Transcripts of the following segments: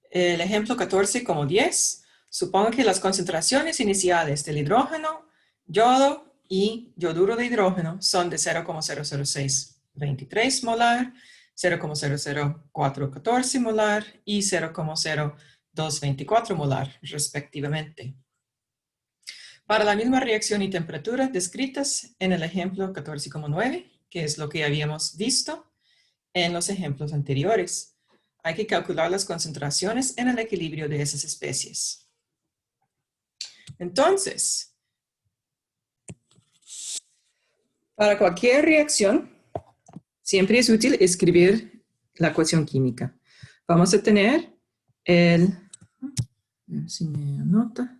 el ejemplo 14 como 10, supongo que las concentraciones iniciales del hidrógeno, yodo y yoduro de hidrógeno son de 0,00623 molar, 0,00414 molar y 0,0224 molar, respectivamente. Para la misma reacción y temperatura descritas en el ejemplo 14,9, que es lo que habíamos visto en los ejemplos anteriores, hay que calcular las concentraciones en el equilibrio de esas especies. Entonces, para cualquier reacción, siempre es útil escribir la ecuación química. Vamos a tener el, a ver si me anota.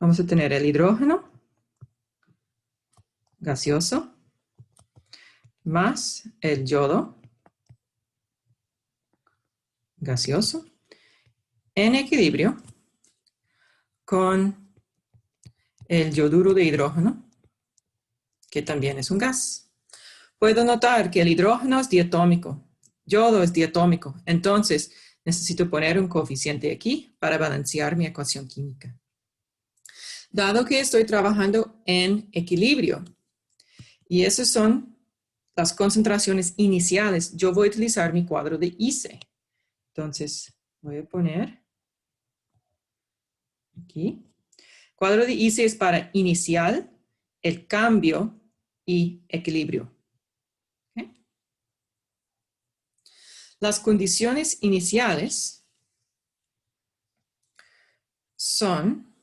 Vamos a tener el hidrógeno gaseoso más el yodo gaseoso en equilibrio con el yoduro de hidrógeno, que también es un gas. Puedo notar que el hidrógeno es diatómico, yodo es diatómico, entonces necesito poner un coeficiente aquí para balancear mi ecuación química. Dado que estoy trabajando en equilibrio, y esas son las concentraciones iniciales, yo voy a utilizar mi cuadro de ICE. Entonces, voy a poner aquí. Cuadro de ICE es para inicial, el cambio y equilibrio. ¿Okay? Las condiciones iniciales son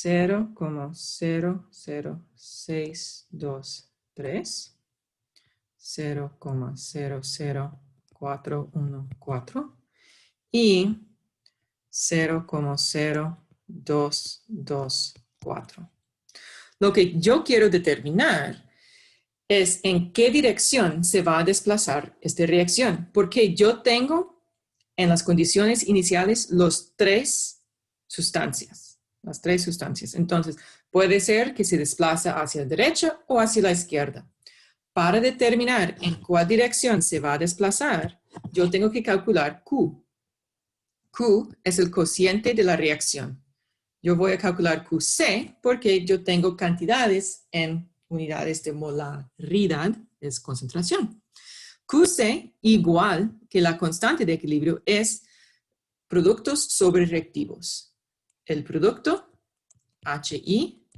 0,00623, 0,00414 y 0,0224. Lo que yo quiero determinar es en qué dirección se va a desplazar esta reacción, porque yo tengo en las condiciones iniciales las tres sustancias. Entonces, puede ser que se desplaza hacia la derecha o hacia la izquierda. Para determinar en cuál dirección se va a desplazar, yo tengo que calcular Q. Q es el cociente de la reacción. Yo voy a calcular QC porque yo tengo cantidades en unidades de molaridad, es concentración. QC, igual que la constante de equilibrio, es productos sobre reactivos. El producto, HI,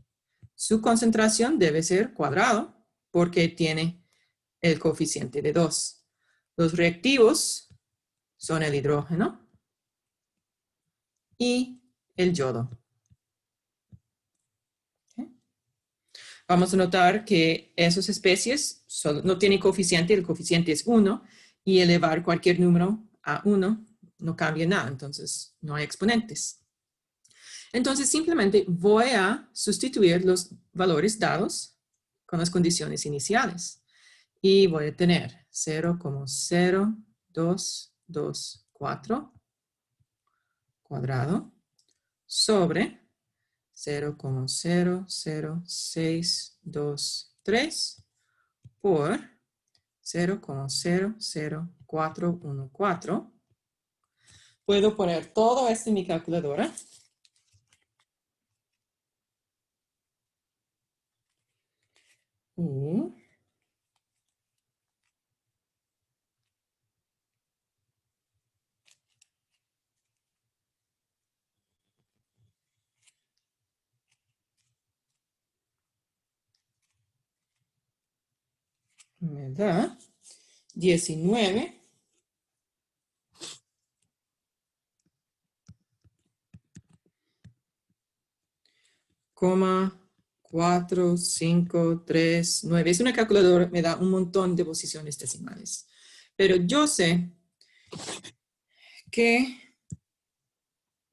su concentración debe ser cuadrado porque tiene el coeficiente de 2. Los reactivos son el hidrógeno y el yodo. Vamos a notar que esas especies no tienen coeficiente, el coeficiente es 1, y elevar cualquier número a 1 no cambia nada, entonces no hay exponentes. Entonces simplemente voy a sustituir los valores dados con las condiciones iniciales. Y voy a tener 0,0224 cuadrado sobre 0,00623 por 0,00414. Puedo poner todo esto en mi calculadora. Y me da 19,4539. Es una calculadora, me da un montón de posiciones decimales. Pero yo sé que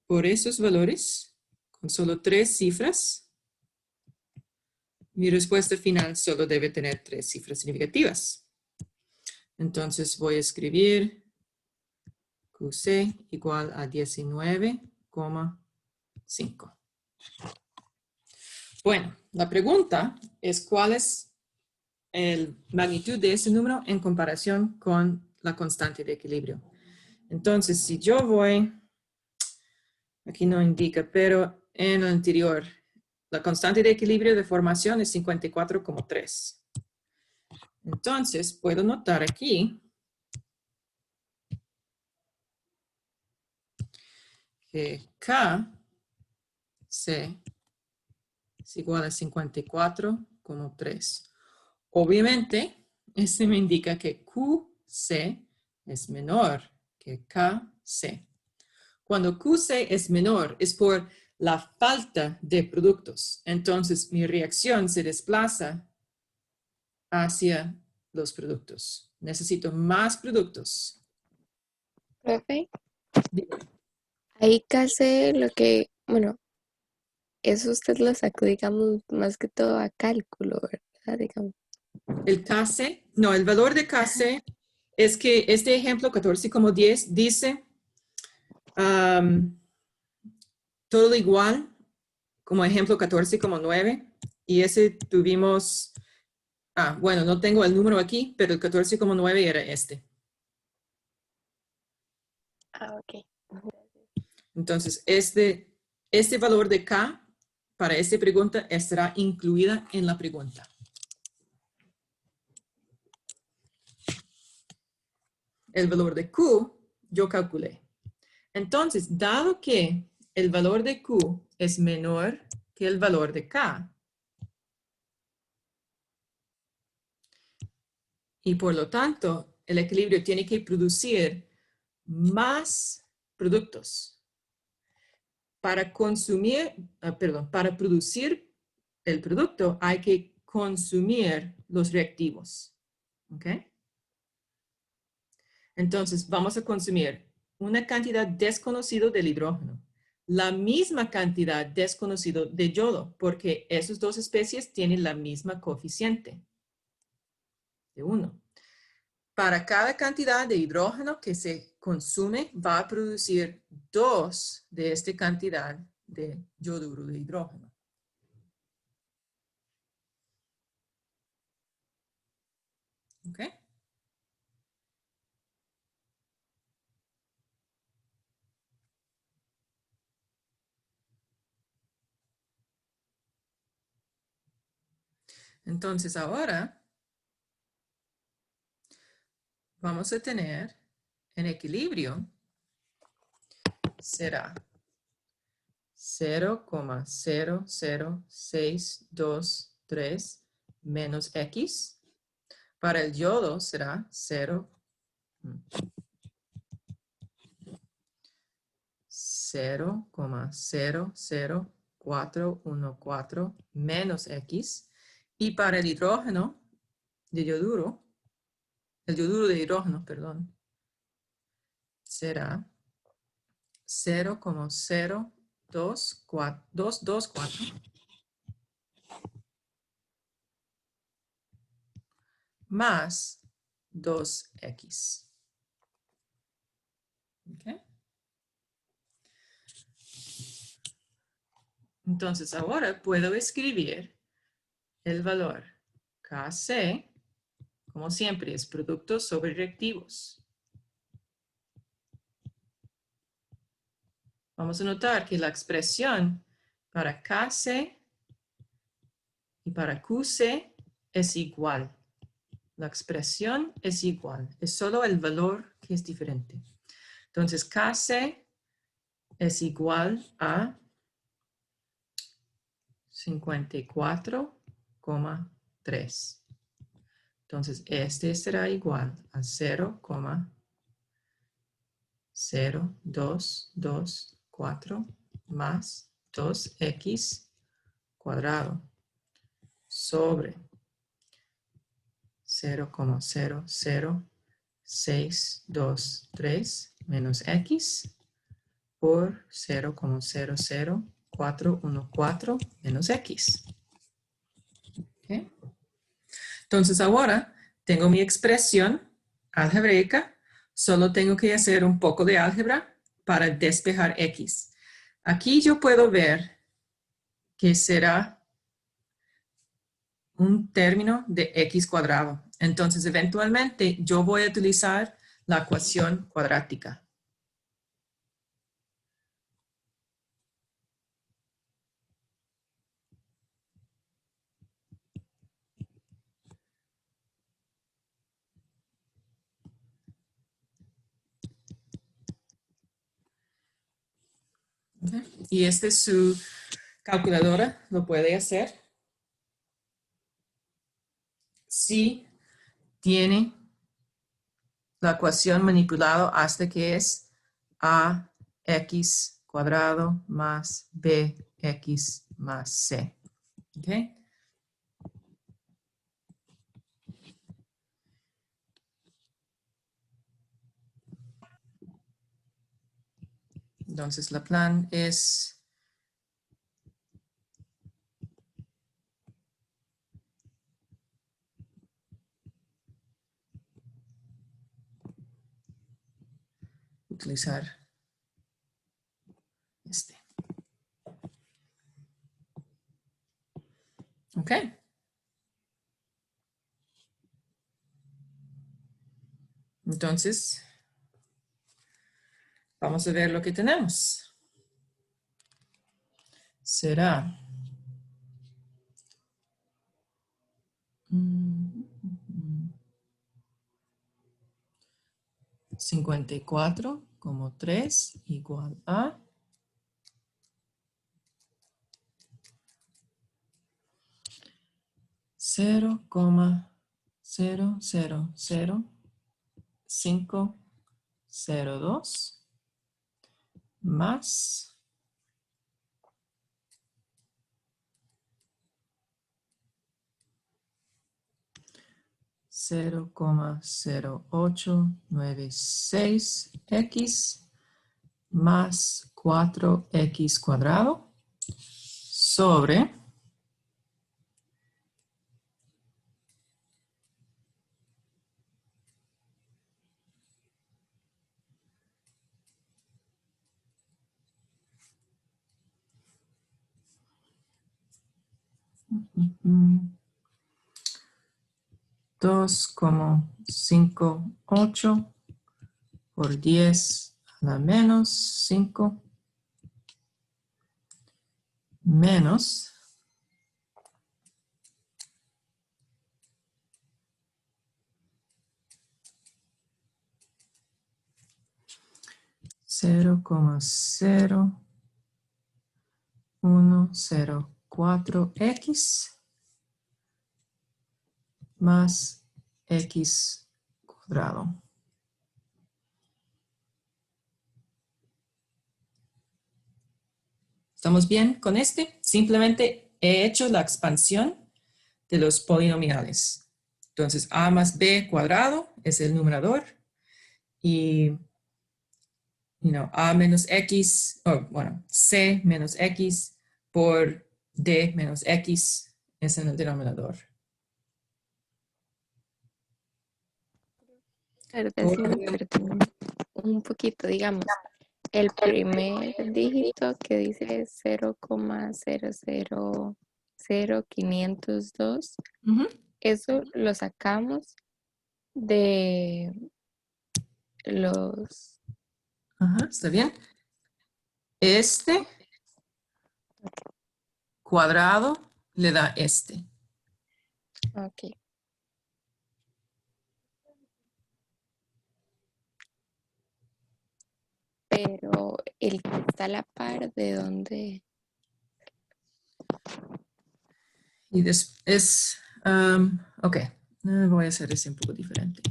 por esos valores, con solo 3 cifras, mi respuesta final solo debe tener 3 cifras significativas. Entonces voy a escribir QC igual a 19,5. Bueno, la pregunta es ¿cuál es el magnitud de ese número en comparación con la constante de equilibrio. Entonces, si yo voy, aquí no indica, pero en el anterior, la constante de equilibrio de formación es 54,3. Entonces, puedo notar aquí que KC es igual a 54,3. Obviamente, este me indica que QC es menor que KC. Cuando QC es menor, es por la falta de productos. Entonces, mi reacción se desplaza hacia los productos. Necesito más productos. Profe, Dígame. ahí casi lo que, bueno, eso usted lo sacó, digamos, más que todo a cálculo, ¿verdad? Digamos. El KC, no, el valor de KC es que este ejemplo 14,10 dice todo igual como ejemplo 14,9 y ese tuvimos, bueno, no tengo el número aquí, pero el 14,9 era este. Ok. Entonces, este valor de K para esta pregunta estará incluida en la pregunta. El valor de Q yo calculé. Entonces, dado que el valor de Q es menor que el valor de K, y por lo tanto, el equilibrio tiene que producir más productos. Para para producir el producto hay que consumir los reactivos. ¿Ok? Entonces, vamos a consumir una cantidad desconocida del hidrógeno, la misma cantidad desconocida de yodo, porque esas dos especies tienen la misma coeficiente de 1. Para cada cantidad de hidrógeno que se consume, va a producir 2 de esta cantidad de yoduro de hidrógeno. ¿Ok? Entonces ahora vamos a tener en equilibrio será 0,00623 menos X. Para el yodo será 0,00414 menos X. Y para el hidrógeno de yoduro, el yoduro de hidrógeno, perdón, será 0,0224 más 2X. ¿Okay? Entonces ahora puedo escribir el valor Kc, como siempre, es productos sobre reactivos. Vamos a notar que la expresión para Kc y para Qc es igual. La expresión es igual, es solo el valor que es diferente. Entonces, Kc es igual a 54,3. Entonces, este será igual a 0,0224 más 2x cuadrado sobre 0,00623 menos x por 0,00414 menos x. ¿Okay? Entonces ahora tengo mi expresión algebraica, solo tengo que hacer un poco de álgebra para despejar x. Aquí yo puedo ver que será un término de x cuadrado. Entonces, eventualmente, yo voy a utilizar la ecuación cuadrática. ¿Okay? Y esta es su calculadora, lo puede hacer. Si tiene la ecuación manipulada hasta que es ax cuadrado más bx más c. ¿Okay? Entonces, la plan es utilizar este. ¿Ok? Entonces, vamos a ver lo que tenemos. Será 54 como 3 igual a 0,000502 más 0,0896x más 4x cuadrado sobre 2,58 por 10 a la menos 5 menos 0,0104x más x cuadrado. ¿Estamos bien con este? Simplemente he hecho la expansión de los polinomiales. Entonces, a más b cuadrado es el numerador y a menos x, bueno, c menos x por d menos x es en el denominador. Perdón, un poquito, digamos, el primer dígito que dice 0,000502, eso lo sacamos de los... Ajá, ¿está bien? Este cuadrado le da este. Ok. Pero el que está a la par de donde... Y después, ok, voy a hacer este un poco diferente.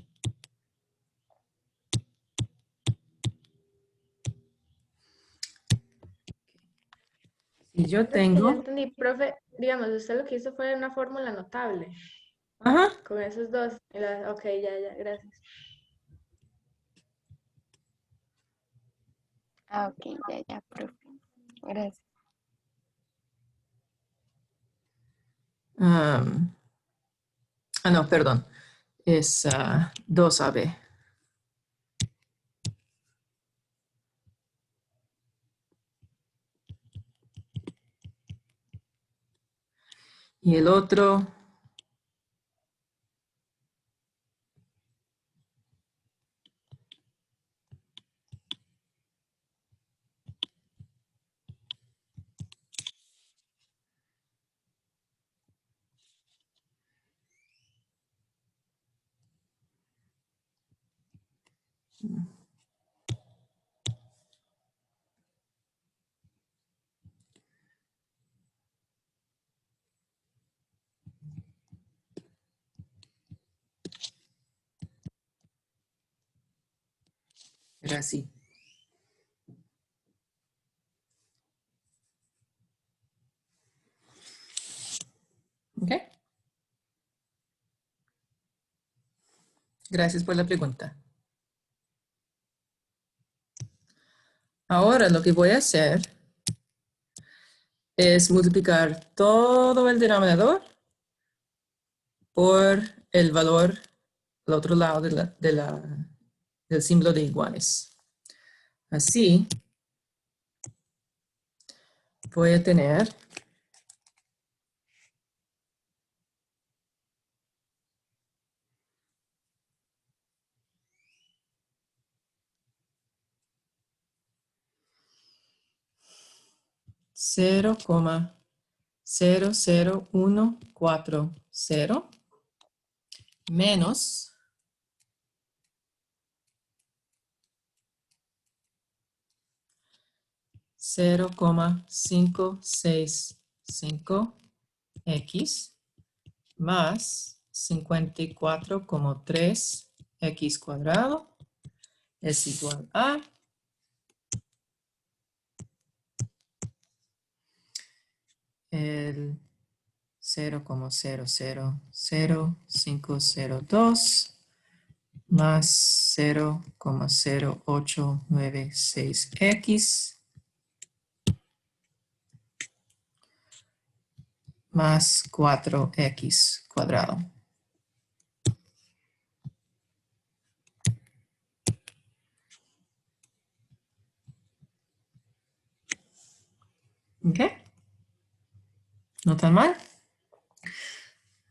Si yo Creo que ya tengo, entendí, profe, digamos, usted lo que hizo fue una fórmula notable ajá, con esos dos. Ok, ya, gracias. Ah, ok, ya, profe. Gracias. no, perdón, es 2AB. Y el otro Era así. ¿Ok? Gracias por la pregunta. Ahora lo que voy a hacer es multiplicar todo el denominador por el valor al otro lado del símbolo de iguales. Así voy a tener 0,00140 menos 0,565x más 54,3x cuadrado es igual a el 0,000502 más 0,0896x más 4x cuadrado. ¿Ok? No tan mal.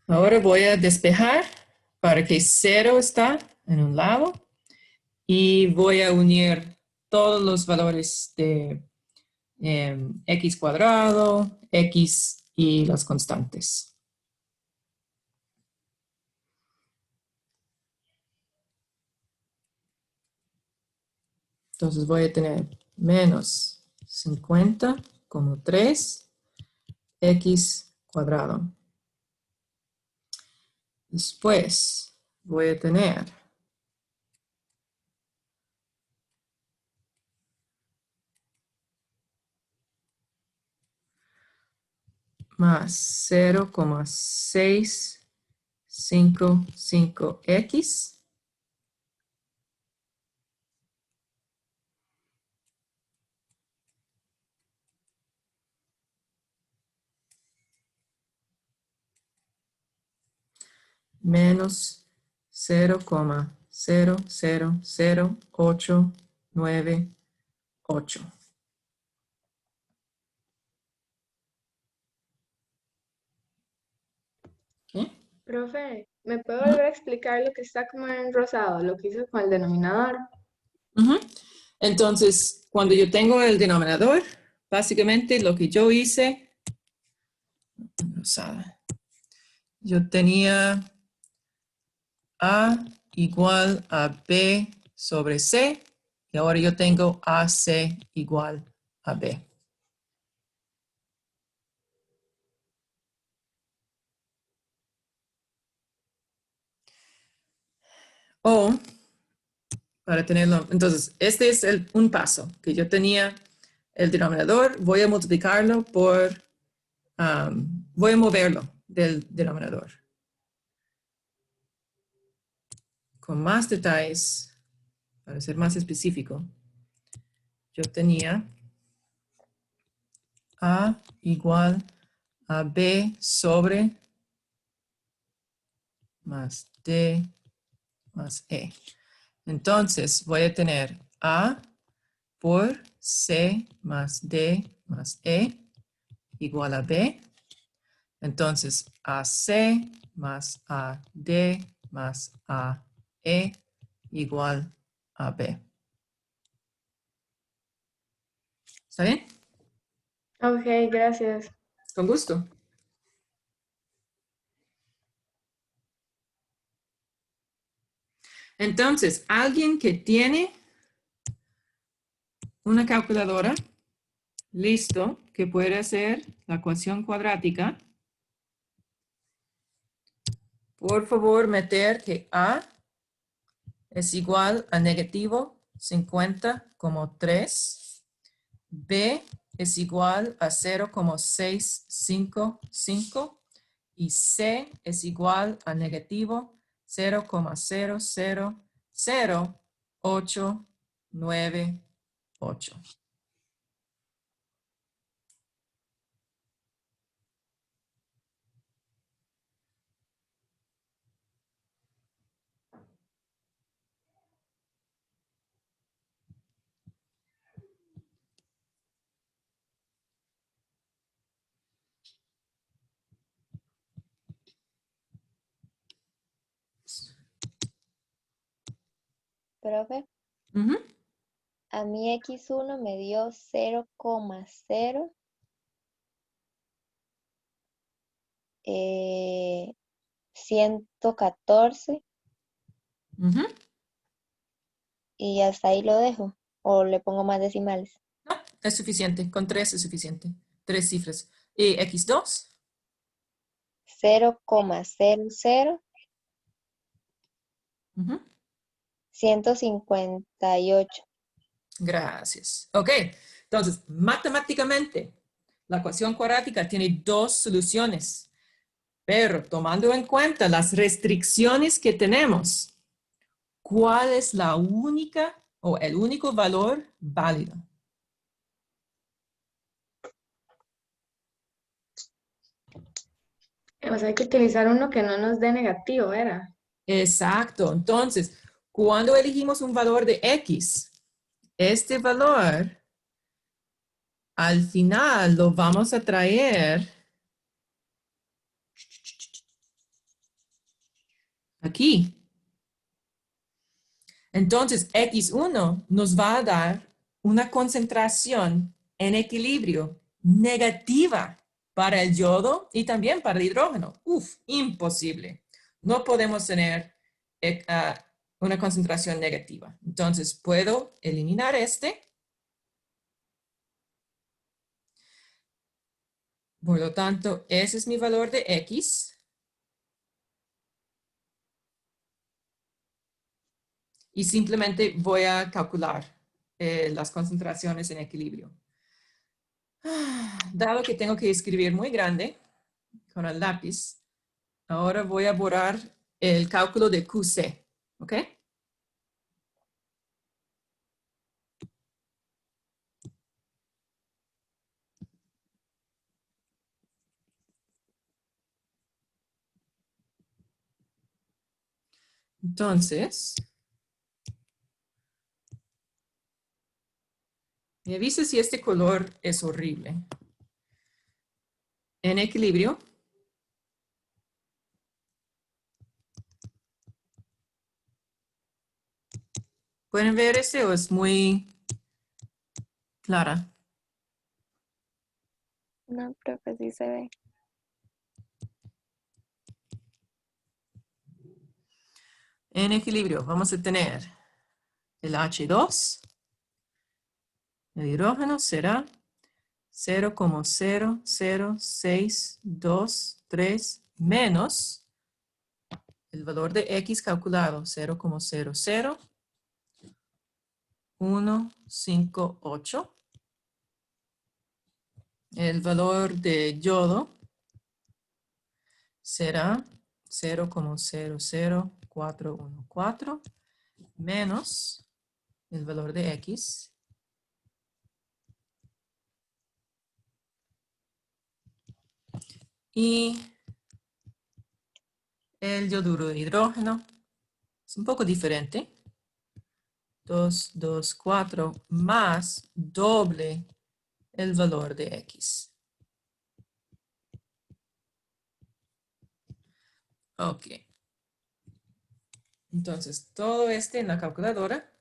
Ahora voy a despejar para que 0 está en un lado y voy a unir todos los valores de x cuadrado, x y las constantes. Entonces voy a tener menos 50,3 x cuadrado. Después voy a tener más 0,655x menos 0,000898. ¿Ok? Profe, ¿me puede volver a explicar lo que está como en rosado, lo que hizo con el denominador? Ujú. Entonces, cuando yo tengo el denominador, básicamente lo que yo hice, yo tenía A igual a B sobre C, y ahora yo tengo AC igual a B. O, para tenerlo, entonces, este es un paso que yo tenía el denominador, voy a multiplicarlo por, voy a moverlo del denominador. Con más detalles, para ser más específico, yo tenía A igual a B sobre más D más E. Entonces voy a tener A por C más D más E igual a B. Entonces AC más AD más AE igual a B. ¿Está bien? Ok, gracias. Con gusto. Entonces, alguien que tiene una calculadora, listo, que puede hacer la ecuación cuadrática, por favor meter que A es igual a negativo 50,3, B es igual a 0,655 y C es igual a negativo 0,0000898. Profe, Ujú. a mí X1 me dio 0,0 114 Ujú. y hasta ahí lo dejo. O le pongo más decimales. No, es suficiente. Con 3 es suficiente. 3 cifras. ¿Y X2? 0,00 Ujú. 158. Gracias. Ok, entonces, matemáticamente, la ecuación cuadrática tiene dos soluciones, pero tomando en cuenta las restricciones que tenemos, ¿cuál es la única o el único valor válido? O sea, hay que utilizar uno que no nos dé negativo, ¿era? Exacto. Entonces, cuando elegimos un valor de X, este valor al final lo vamos a traer aquí. Entonces, X1 nos va a dar una concentración en equilibrio negativa para el yodo y también para el hidrógeno. Uf, imposible. No podemos tener una concentración negativa. Entonces, puedo eliminar este. Por lo tanto, ese es mi valor de X. Y simplemente voy a calcular las concentraciones en equilibrio. Dado que tengo que escribir muy grande con el lápiz, ahora voy a borrar el cálculo de QC, ¿ok? Entonces, me avisa si este color es horrible. En equilibrio, ¿pueden ver este o es muy clara? No, profe, sí se ve. En equilibrio vamos a tener el H2, el hidrógeno será 0,00623 menos el valor de X calculado, 0,00158. El valor de yodo será 0,00414 menos el valor de X. Y el yoduro de hidrógeno es un poco diferente. 224 más doble el valor de X. Ok. Entonces, todo este en la calculadora.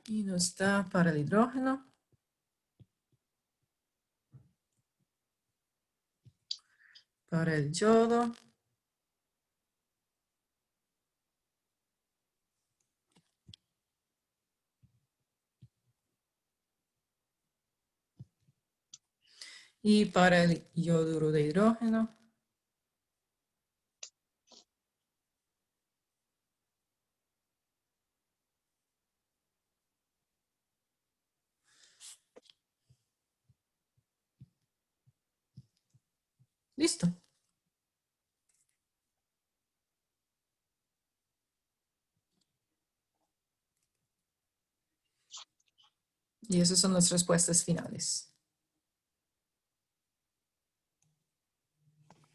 Y nos da para el hidrógeno para el yodo. Y para el yoduro de hidrógeno. Listo. Y esas son las respuestas finales.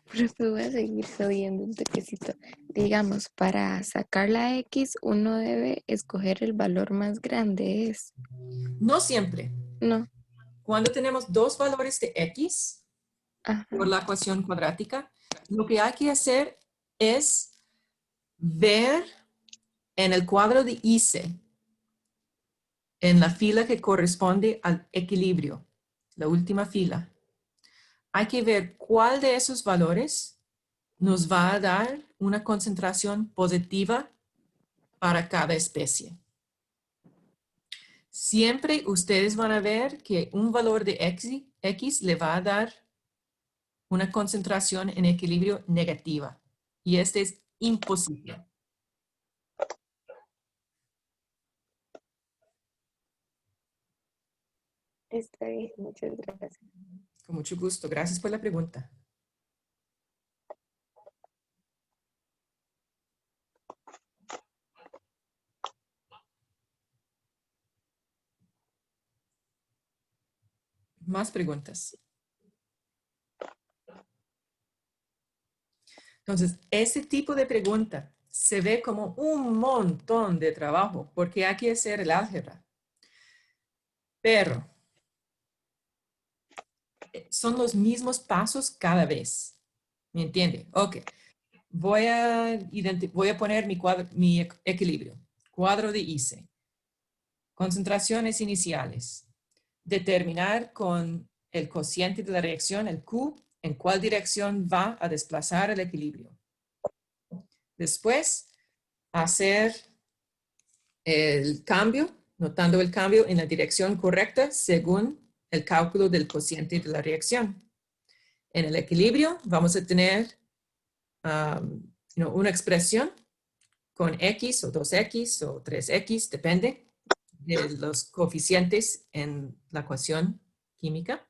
Profe, voy a seguir subiendo un toquecito. Digamos, para sacar la X, uno debe escoger el valor más grande. ¿Es? No siempre. No. Cuando tenemos dos valores de X Ajá. por la ecuación cuadrática, lo que hay que hacer es ver en el cuadro de ICE, en la fila que corresponde al equilibrio, la última fila. Hay que ver cuál de esos valores nos va a dar una concentración positiva para cada especie. Siempre ustedes van a ver que un valor de X le va a dar una concentración en equilibrio negativa. Y este es imposible. Está bien, muchas gracias. Con mucho gusto. Gracias por la pregunta. Más preguntas. Entonces, ese tipo de pregunta se ve como un montón de trabajo porque hay que hacer el álgebra. Pero son los mismos pasos cada vez. ¿Me entiende? Ok. Voy a poner mi equilibrio. Cuadro de ICE. Concentraciones iniciales. Determinar con el cociente de la reacción, el Q, en cuál dirección va a desplazar el equilibrio. Después, hacer el cambio, notando el cambio en la dirección correcta según el cálculo del cociente de la reacción. En el equilibrio vamos a tener una expresión con X o 2X o 3X, depende de los coeficientes en la ecuación química.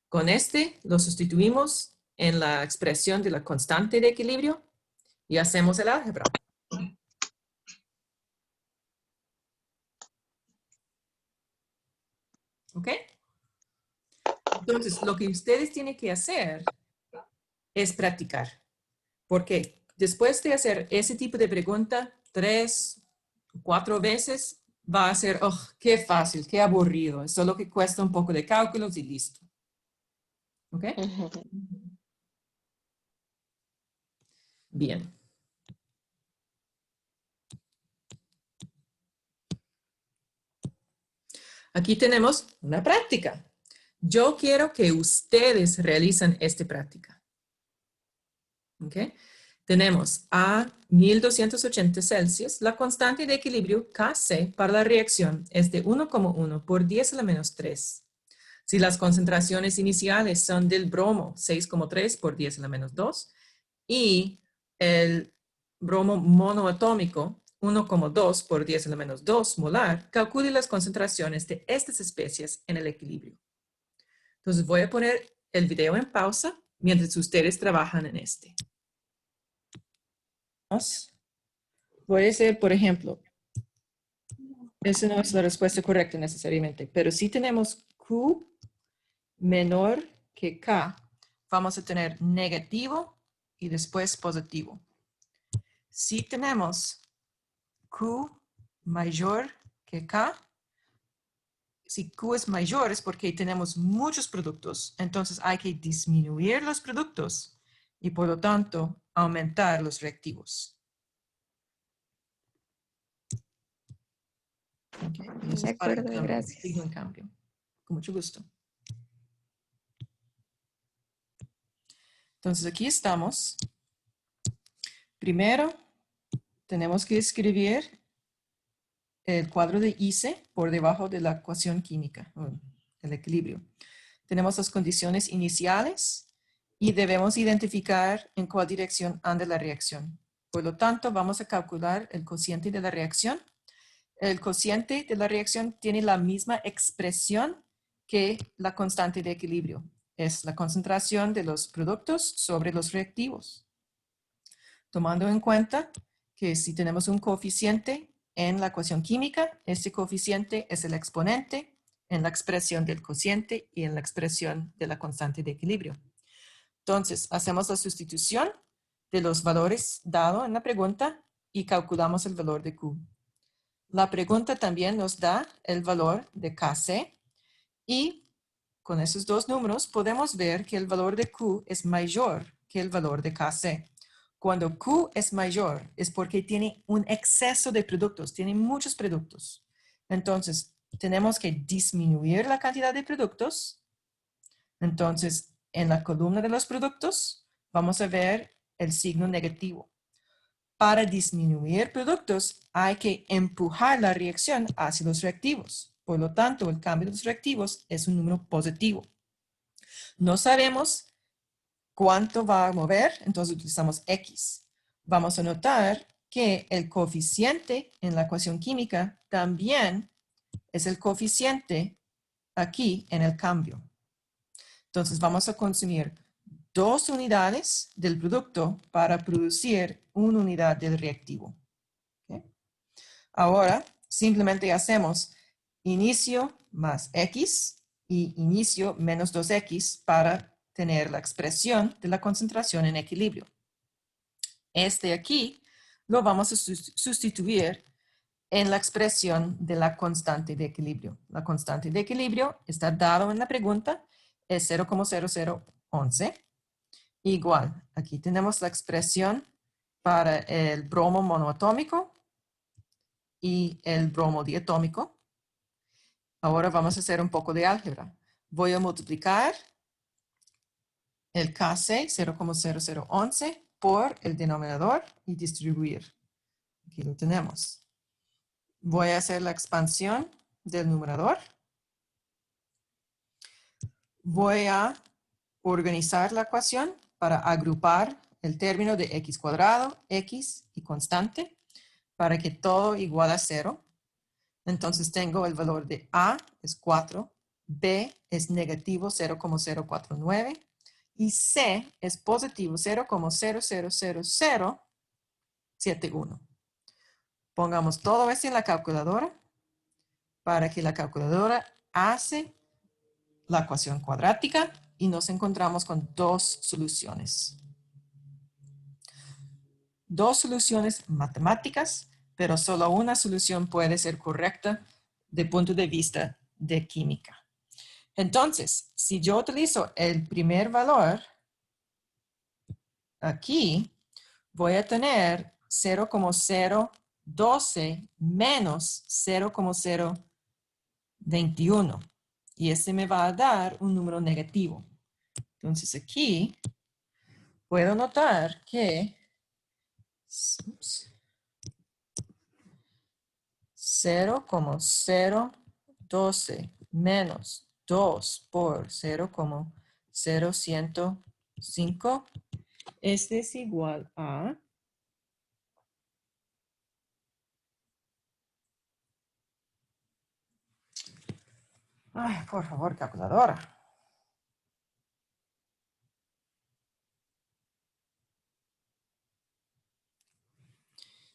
Con este lo sustituimos en la expresión de la constante de equilibrio y hacemos el álgebra. ¿Ok? Entonces, lo que ustedes tienen que hacer es practicar. Porque después de hacer ese tipo de pregunta 3, 4 veces, va a ser, oh, qué fácil, qué aburrido. Es solo que cuesta un poco de cálculos y listo. ¿Ok? Bien. Aquí tenemos una práctica. Yo quiero que ustedes realicen esta práctica. ¿Ok? Tenemos a 1280 Celsius, la constante de equilibrio Kc para la reacción es de 1,1 por 10 a la menos 3. Si las concentraciones iniciales son del bromo 6,3 por 10 a la menos 2 y el bromo monoatómico 1,2 por 10 a la menos 2 molar, calcule las concentraciones de estas especies en el equilibrio. Entonces voy a poner el video en pausa mientras ustedes trabajan en este. Puede ser, por ejemplo, esa no es la respuesta correcta necesariamente, pero si tenemos Q menor que K, vamos a tener negativo y después positivo. Si tenemos Q mayor que K, si Q es mayor es porque tenemos muchos productos, entonces hay que disminuir los productos y por lo tanto aumentar los reactivos. Okay. Eso De es para el acuerdo, cambio, gracias. signo en cambio. Con mucho gusto. Entonces aquí estamos. Primero, tenemos que escribir el cuadro de ICE por debajo de la ecuación química, el equilibrio. Tenemos las condiciones iniciales y debemos identificar en cuál dirección anda la reacción. Por lo tanto, vamos a calcular el cociente de la reacción. El cociente de la reacción tiene la misma expresión que la constante de equilibrio. Es la concentración de los productos sobre los reactivos. Tomando en cuenta que si tenemos un coeficiente en la ecuación química, este coeficiente es el exponente en la expresión del cociente y en la expresión de la constante de equilibrio. Entonces, hacemos la sustitución de los valores dados en la pregunta y calculamos el valor de Q. La pregunta también nos da el valor de Kc y con esos dos números podemos ver que el valor de Q es mayor que el valor de Kc. Cuando Q es mayor es porque tiene un exceso de productos, tiene muchos productos. Entonces, tenemos que disminuir la cantidad de productos. Entonces, en la columna de los productos vamos a ver el signo negativo. Para disminuir productos hay que empujar la reacción hacia los reactivos. Por lo tanto, el cambio de los reactivos es un número positivo. No sabemos cuánto va a mover, entonces utilizamos X. Vamos a notar que el coeficiente en la ecuación química también es el coeficiente aquí en el cambio. Entonces vamos a consumir 2 unidades del producto para producir una unidad del reactivo. ¿Okay? Ahora simplemente hacemos inicio más X y inicio menos 2X para tener la expresión de la concentración en equilibrio. Este aquí lo vamos a sustituir en la expresión de la constante de equilibrio. La constante de equilibrio está dado en la pregunta, es 0,0011. Igual, aquí tenemos la expresión para el bromo monoatómico y el bromo diatómico. Ahora vamos a hacer un poco de álgebra. Voy a multiplicar el Kc 0,0011 por el denominador y distribuir. Aquí lo tenemos. Voy a hacer la expansión del numerador. Voy a organizar la ecuación para agrupar el término de x cuadrado, x y constante para que todo igual a 0. Entonces tengo el valor de A es 4, B es negativo 0,049 y C es positivo 0,000071. Pongamos todo esto en la calculadora para que la calculadora hace la ecuación cuadrática y nos encontramos con 2 soluciones. 2 soluciones matemáticas, pero solo una solución puede ser correcta de punto de vista de química. Entonces, si yo utilizo el primer valor, aquí voy a tener 0,012 menos 0,021. Y este me va a dar un número negativo. Entonces aquí puedo notar que 0,012 menos 2 por 0,0105. Este es igual a 'Por favor, calculadora'.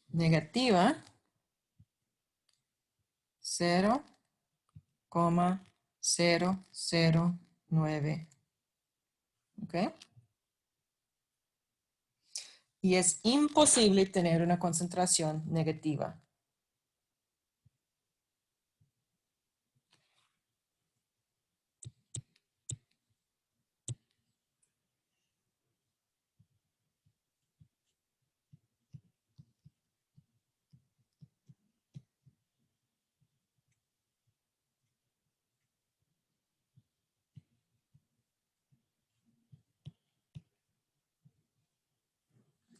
Negativa 0,009. ¿Ok? Y es imposible tener una concentración negativa.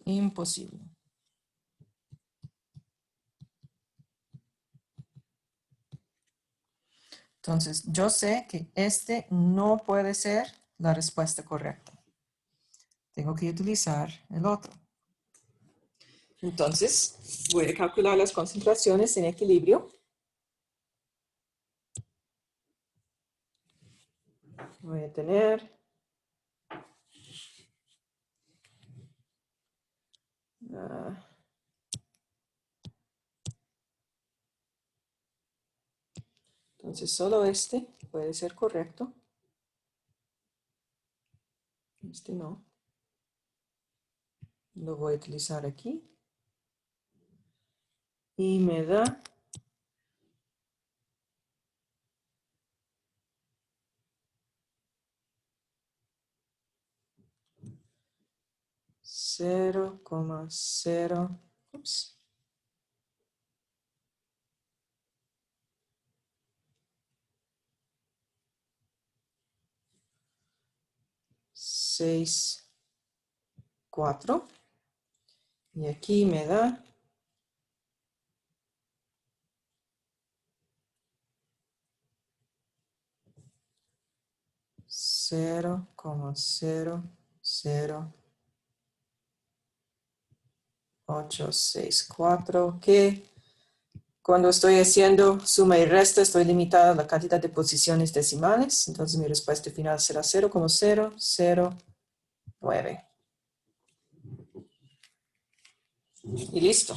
Imposible. Entonces, yo sé que este no puede ser la respuesta correcta. Tengo que utilizar el otro. Entonces, voy a calcular las concentraciones en equilibrio. Voy a tener entonces solo este puede ser correcto. Este no. Lo voy a utilizar aquí. Y me da 0,0. Ups. 6,4. Y aquí me da 0,00864, que cuando estoy haciendo suma y resta estoy limitada a la cantidad de posiciones decimales, entonces mi respuesta final será 0,009. Y listo.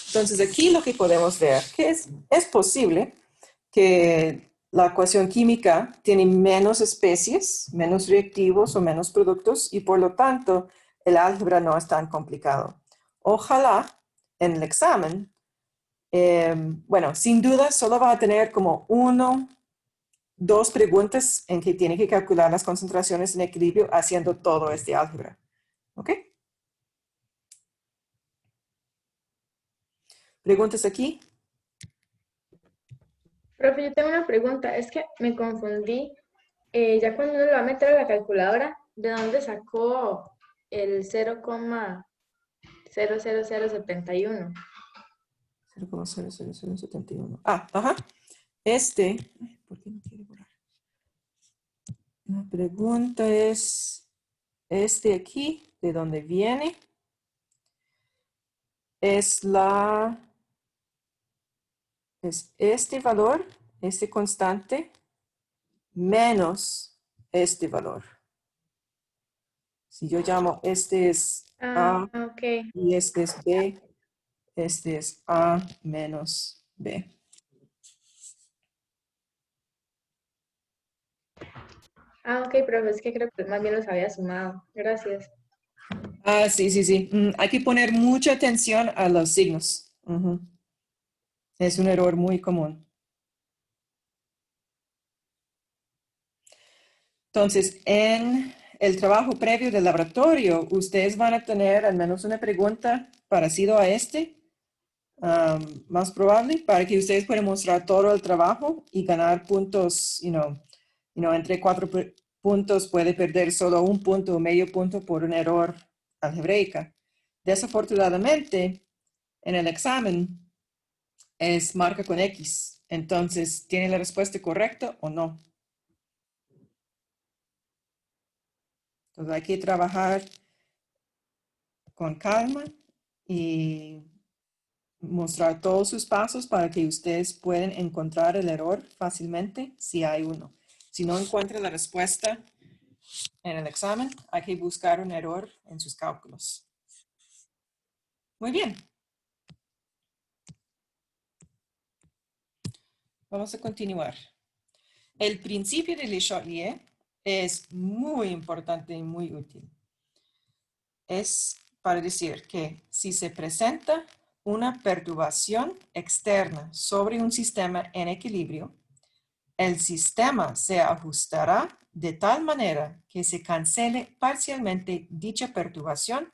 Entonces aquí lo que podemos ver que es posible que la ecuación química tiene menos especies, menos reactivos o menos productos y por lo tanto el álgebra no es tan complicado. Ojalá en el examen, bueno, sin duda solo va a tener como 2 preguntas en que tiene que calcular las concentraciones en equilibrio haciendo todo este álgebra. ¿Ok? ¿Preguntas aquí? Profe, yo tengo una pregunta. Es que me confundí. Ya cuando uno lo va a meter a la calculadora, ¿de dónde sacó el 0,00071? 0,00071. Ah, ajá. Este, ¿por qué no quiere borrar? La pregunta es, este aquí, ¿de dónde viene? Es este valor, este constante, menos este valor. Si yo llamo, este es Ah, A ok. y este es B, este es A menos B. Ah, ok, profe, es que creo que más bien los había sumado. Gracias. Ah, sí, sí, sí. Hay que poner mucha atención a los signos. Ujú. Es un error muy común. Entonces, en el trabajo previo del laboratorio, ustedes van a tener al menos una pregunta parecida a este, más probable, para que ustedes puedan mostrar todo el trabajo y ganar puntos, entre 4 puntos puede perder solo 1 punto o medio punto por un error algebraica. Desafortunadamente, en el examen es marca con X, entonces, ¿tiene la respuesta correcta o no? Entonces, hay que trabajar con calma y mostrar todos sus pasos para que ustedes puedan encontrar el error fácilmente si hay uno. Si no encuentra la respuesta en el examen, hay que buscar un error en sus cálculos. Muy bien. Vamos a continuar. El principio de Le Chatelier es muy importante y muy útil. Es para decir que si se presenta una perturbación externa sobre un sistema en equilibrio, el sistema se ajustará de tal manera que se cancele parcialmente dicha perturbación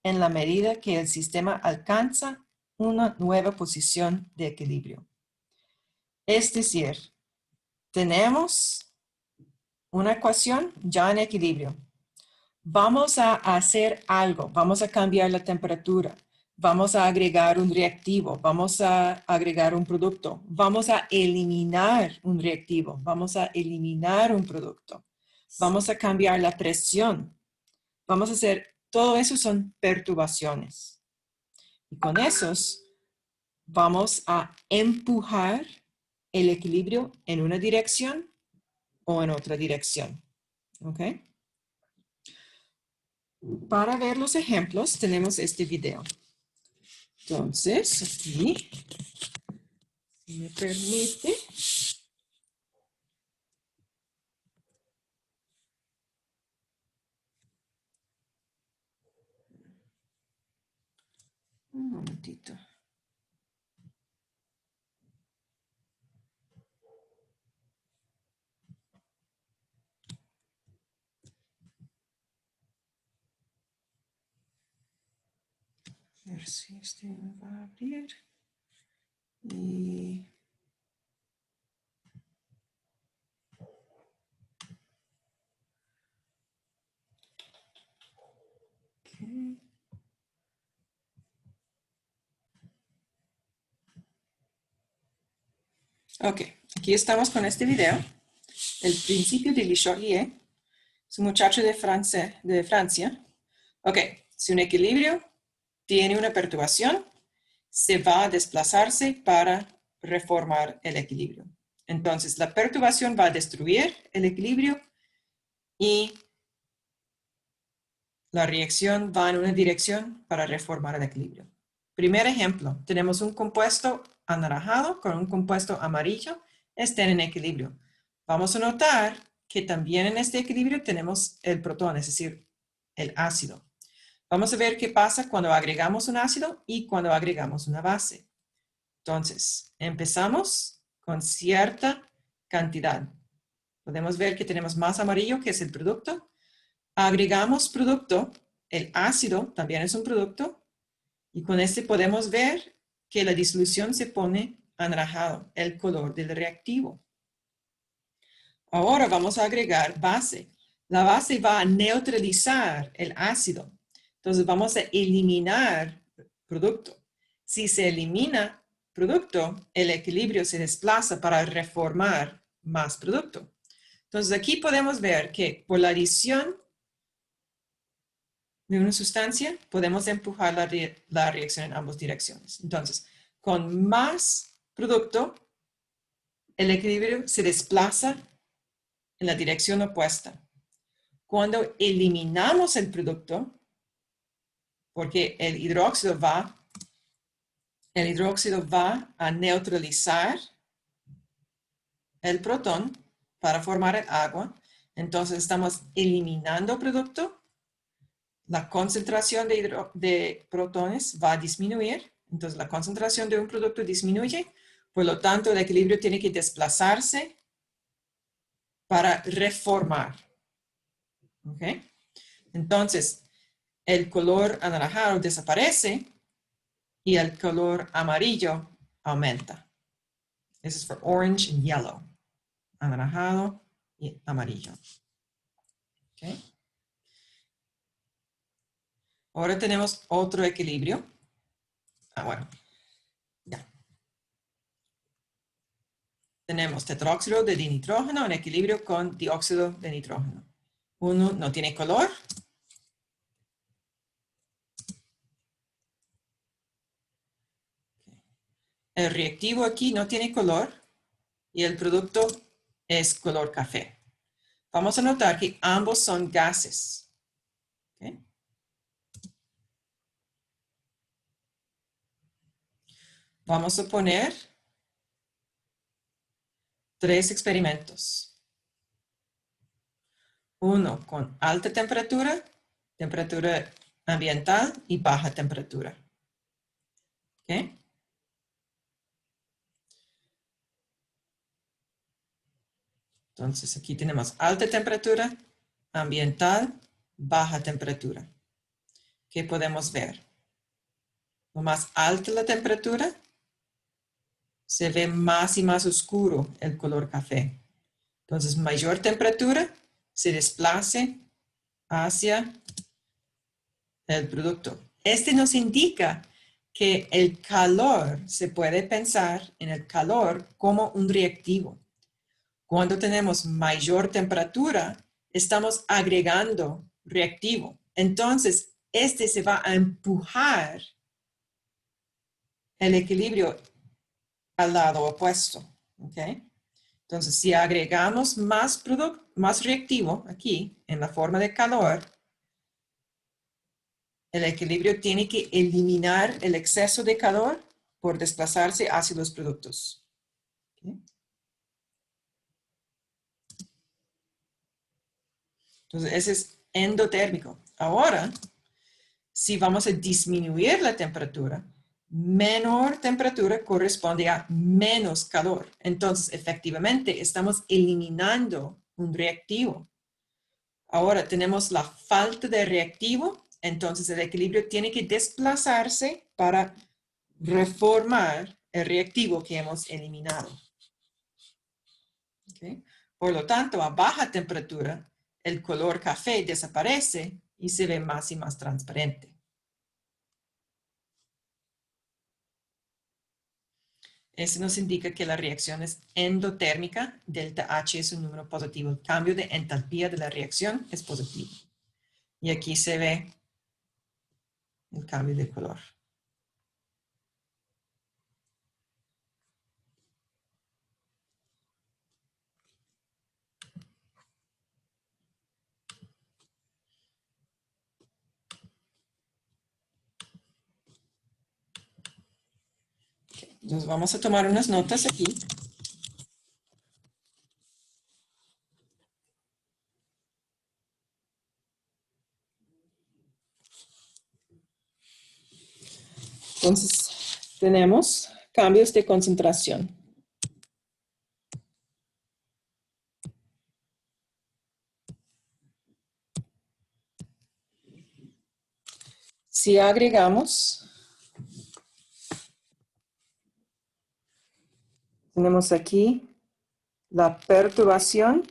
en la medida que el sistema alcanza una nueva posición de equilibrio. Es decir, tenemos una ecuación ya en equilibrio. vamos a hacer algo, vamos a cambiar la temperatura, vamos a agregar un reactivo, vamos a agregar un producto, vamos a eliminar un reactivo, vamos a eliminar un producto, vamos a cambiar la presión, vamos a hacer, todo eso son perturbaciones. Y con esos vamos a empujar el equilibrio en una dirección o en otra dirección. ¿Ok? Para ver los ejemplos tenemos este video. Entonces, aquí, si me permite. Un momentito. A ver si este me va a abrir. Y... Okay. Ok, aquí estamos con este video. El principio de Le Chaulier. Es un muchacho de Francia. Ok, si un equilibrio tiene una perturbación, se va a desplazarse para reformar el equilibrio. Entonces, la perturbación va a destruir el equilibrio y la reacción va en una dirección para reformar el equilibrio. Primer ejemplo, tenemos un compuesto anaranjado con un compuesto amarillo, estén en equilibrio. Vamos a notar que también en este equilibrio tenemos el protón, es decir, el ácido. Vamos a ver qué pasa cuando agregamos un ácido y cuando agregamos una base. Entonces, empezamos con cierta cantidad. Podemos ver que tenemos más amarillo, que es el producto. Agregamos producto, el ácido también es un producto, y con este podemos ver que la disolución se pone anaranjado, el color del reactivo. Ahora vamos a agregar base. La base va a neutralizar el ácido. Entonces vamos a eliminar producto. Si se elimina producto, el equilibrio se desplaza para reformar más producto. Entonces aquí podemos ver que por la adición de una sustancia, podemos empujar la reacción en ambas direcciones. Entonces, con más producto, el equilibrio se desplaza en la dirección opuesta. Cuando eliminamos el producto, porque el hidróxido va a neutralizar el protón para formar el agua, entonces estamos eliminando producto. La concentración de protones va a disminuir, entonces la concentración de un producto disminuye, por lo tanto el equilibrio tiene que desplazarse para reformar. ¿Ok? Entonces, el color anaranjado desaparece y el color amarillo aumenta. This is for orange and yellow. Anaranjado y amarillo. ¿Ok? Ahora tenemos otro equilibrio. Bueno, ya. Tenemos tetróxido de dinitrógeno en equilibrio con dióxido de nitrógeno. Uno no tiene color. El reactivo aquí no tiene color y el producto es color café. Vamos a notar que ambos son gases. ¿Okay? Vamos a poner 3 experimentos. Uno con alta temperatura, temperatura ambiental y baja temperatura. ¿Okay? Entonces aquí tenemos alta temperatura, ambiental, baja temperatura. ¿Qué podemos ver? Lo más alta la temperatura, se ve más y más oscuro el color café. Entonces, mayor temperatura, se desplace hacia el producto. Este nos indica que el calor, se puede pensar en el calor como un reactivo. Cuando tenemos mayor temperatura, estamos agregando reactivo. Entonces, este se va a empujar el equilibrio al lado opuesto. ¿Okay? Entonces, si agregamos más reactivo aquí, en la forma de calor, el equilibrio tiene que eliminar el exceso de calor por desplazarse hacia los productos. ¿Okay? Entonces, ese es endotérmico. Ahora, si vamos a disminuir la temperatura, menor temperatura corresponde a menos calor. Entonces, efectivamente, estamos eliminando un reactivo. Ahora tenemos la falta de reactivo, entonces el equilibrio tiene que desplazarse para reformar el reactivo que hemos eliminado. ¿Okay? Por lo tanto, a baja temperatura, el color café desaparece y se ve más y más transparente. Eso nos indica que la reacción es endotérmica, delta H es un número positivo. El cambio de entalpía de la reacción es positivo. Y aquí se ve el cambio de color. Entonces vamos a tomar unas notas aquí. Entonces tenemos cambios de concentración. Si agregamos, tenemos aquí la perturbación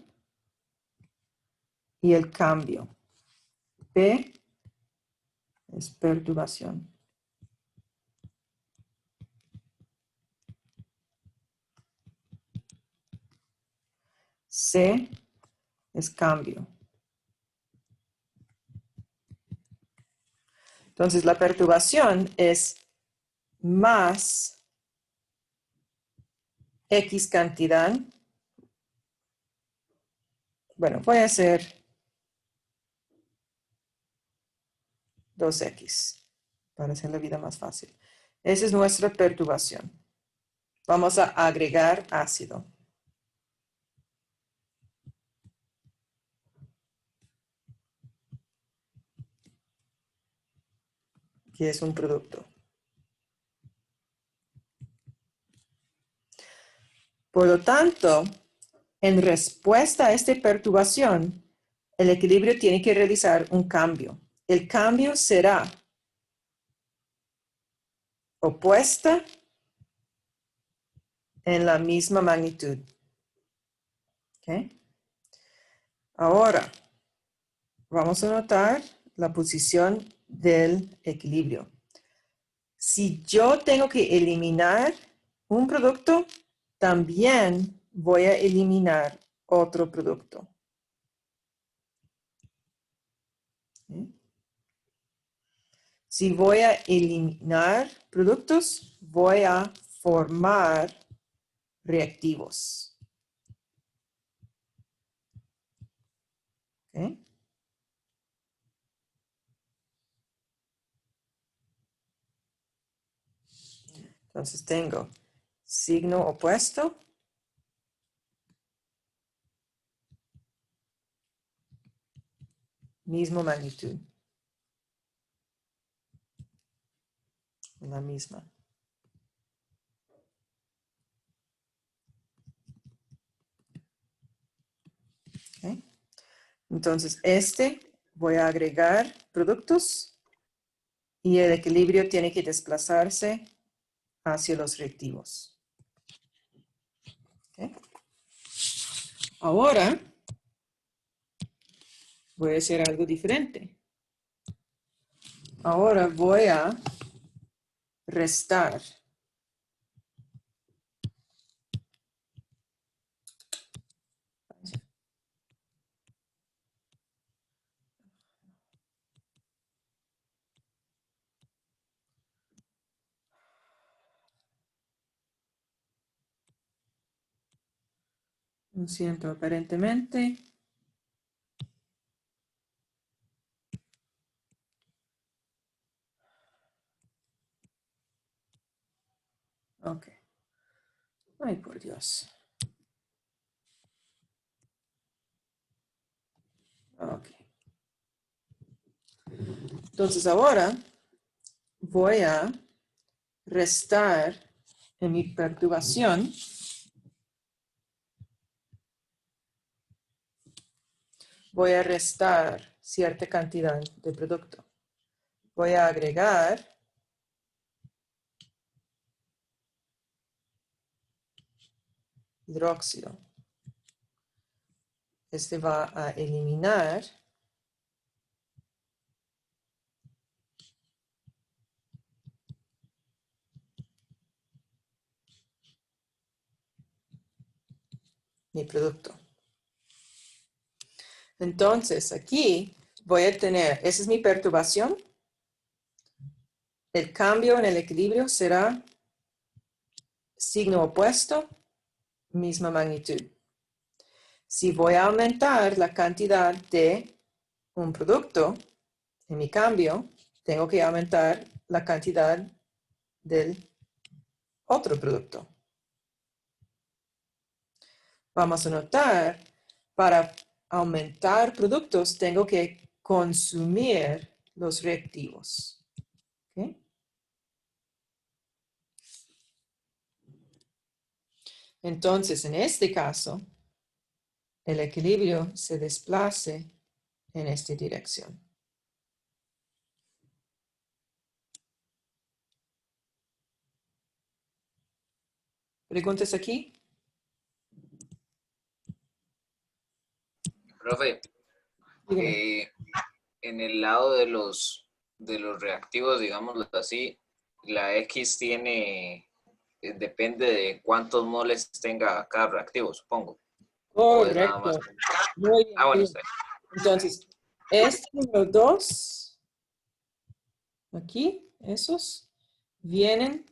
y el cambio. P es perturbación. C es cambio. Entonces la perturbación es más X cantidad. Bueno, voy a hacer 2X para hacer la vida más fácil. Esa es nuestra perturbación. Vamos a agregar ácido. Que es un producto. Por lo tanto, en respuesta a esta perturbación, el equilibrio tiene que realizar un cambio. El cambio será opuesta en la misma magnitud. ¿Okay? Ahora, vamos a notar la posición del equilibrio. Si yo tengo que eliminar un producto, también voy a eliminar otro producto. ¿Sí? Si voy a eliminar productos, voy a formar reactivos. ¿Okay? Entonces tengo signo opuesto. Mismo magnitud. La misma. ¿Okay? Entonces voy a agregar productos y el equilibrio tiene que desplazarse hacia los reactivos. ¿Okay? Ahora Voy a hacer algo diferente. Ahora voy a restar. Lo siento, aparentemente. Ok. Ay, por Dios. Ok. Entonces ahora voy a restar en mi perturbación. Voy a restar cierta cantidad de producto. Voy a agregar hidróxido. Este va a eliminar mi producto. Entonces, aquí voy a tener, esa es mi perturbación. El cambio en el equilibrio será signo opuesto, misma magnitud. Si voy a aumentar la cantidad de un producto, en mi cambio, tengo que aumentar la cantidad del otro producto. Vamos a notar, para aumentar productos, tengo que consumir los reactivos. ¿Okay? Entonces, en este caso, el equilibrio se desplace en esta dirección. ¿Preguntas aquí? Profe, Dígame. en el lado de los reactivos, digámoslo así, la X tiene, depende de cuántos moles tenga cada reactivo, supongo. O es nada más. Correcto. Muy bien, Ah, muy bueno, bien. está bien. Entonces, este número 2, aquí, esos, vienen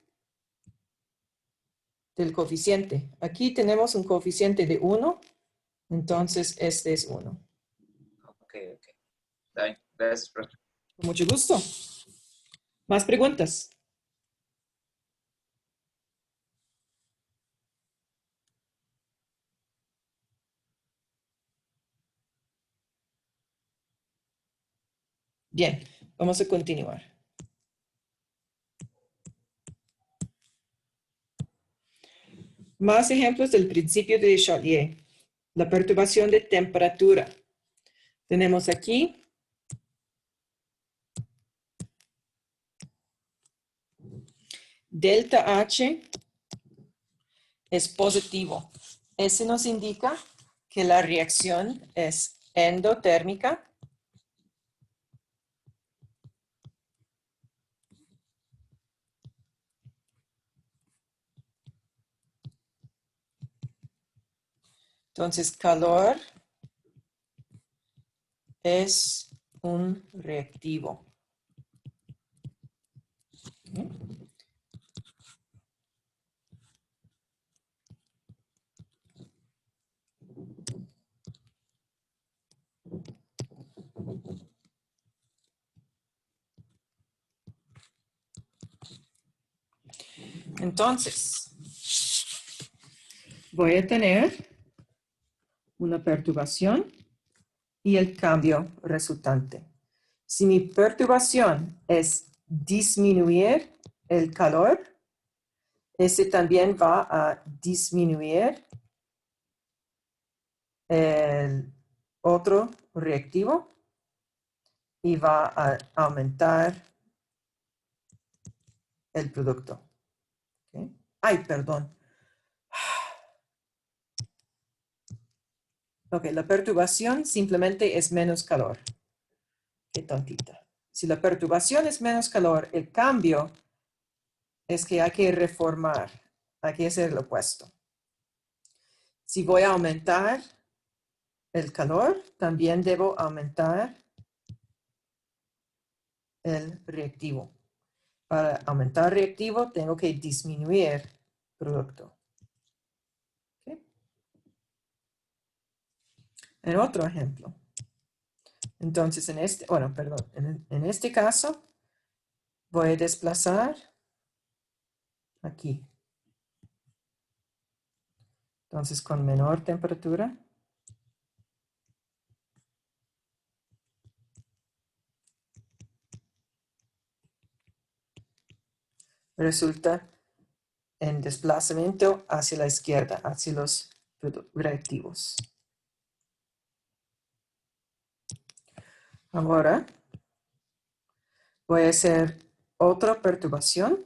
del coeficiente. Aquí tenemos un coeficiente de 1, entonces este es 1. Ok. Está bien. Gracias, profe. Con mucho gusto. ¿Más preguntas? Bien, vamos a continuar. Más ejemplos del principio de Chatelier. La perturbación de temperatura. Tenemos aquí delta H es positivo. Ese nos indica que la reacción es endotérmica. Entonces, calor es un reactivo. Entonces, voy a tener una perturbación y el cambio resultante. Si mi perturbación es disminuir el calor, ese también va a disminuir el otro reactivo y va a aumentar el producto. ¿Okay? Ay, perdón. Ok, la perturbación simplemente es menos calor. Qué tontita. Si la perturbación es menos calor, el cambio es que hay que reformar. Hay que hacer lo opuesto. Si voy a aumentar el calor, también debo aumentar el reactivo. Para aumentar reactivo, tengo que disminuir producto. ¿Ok? En otro ejemplo. Entonces, en este caso, voy a desplazar aquí. Entonces, con menor temperatura, resulta en desplazamiento hacia la izquierda, hacia los reactivos. Ahora, voy a hacer otra perturbación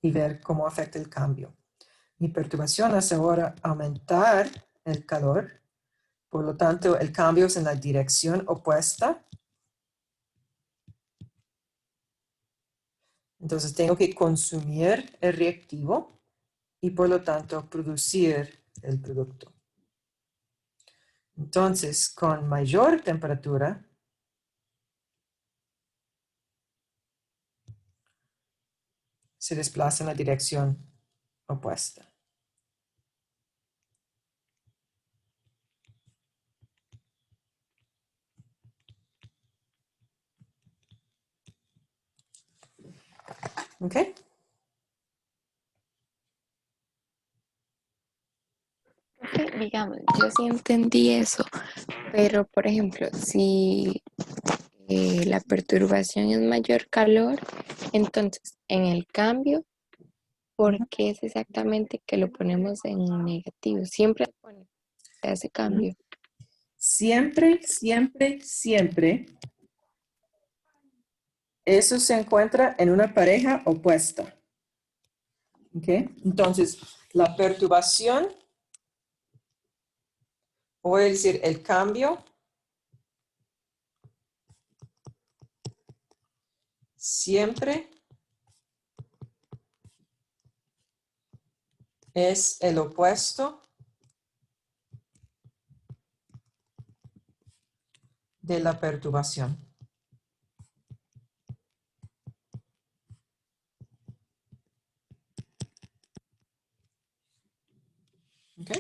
y ver cómo afecta el cambio. Mi perturbación hace ahora aumentar el calor, por lo tanto el cambio es en la dirección opuesta. Entonces tengo que consumir el reactivo y por lo tanto producir el producto. Entonces con mayor temperatura, se desplaza en la dirección opuesta. ¿Ok? Ok, digamos, yo sí entendí eso, pero por ejemplo, si la perturbación es mayor calor, entonces en el cambio, ¿por qué es exactamente que lo ponemos en negativo? Siempre se hace cambio. Siempre, siempre, siempre, eso se encuentra en una pareja opuesta. ¿Ok? Entonces, la perturbación, voy a decir el cambio, siempre es el opuesto de la perturbación. ¿Ok?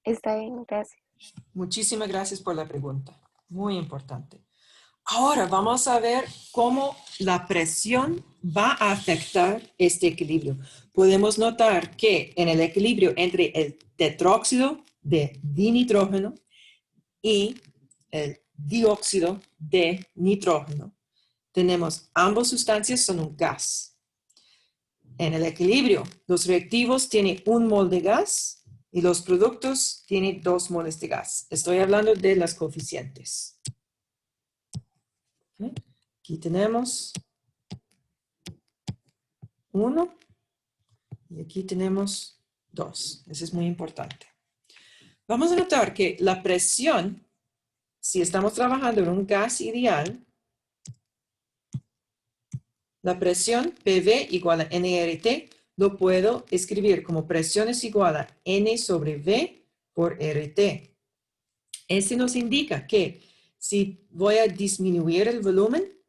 Está bien, gracias. Muchísimas gracias por la pregunta. Muy importante. Ahora vamos a ver cómo la presión va a afectar este equilibrio. Podemos notar que en el equilibrio entre el tetróxido de dinitrógeno y el dióxido de nitrógeno, tenemos ambas sustancias son un gas. En el equilibrio, los reactivos tienen 1 mol de gas y los productos tienen 2 moles de gas. Estoy hablando de las coeficientes. ¿Okay? Aquí tenemos 1 y aquí tenemos 2. Eso es muy importante. Vamos a notar que la presión, si estamos trabajando en un gas ideal, la presión PV igual a nRT lo puedo escribir como presión es igual a N sobre V por RT. Este nos indica que si voy a disminuir el volumen,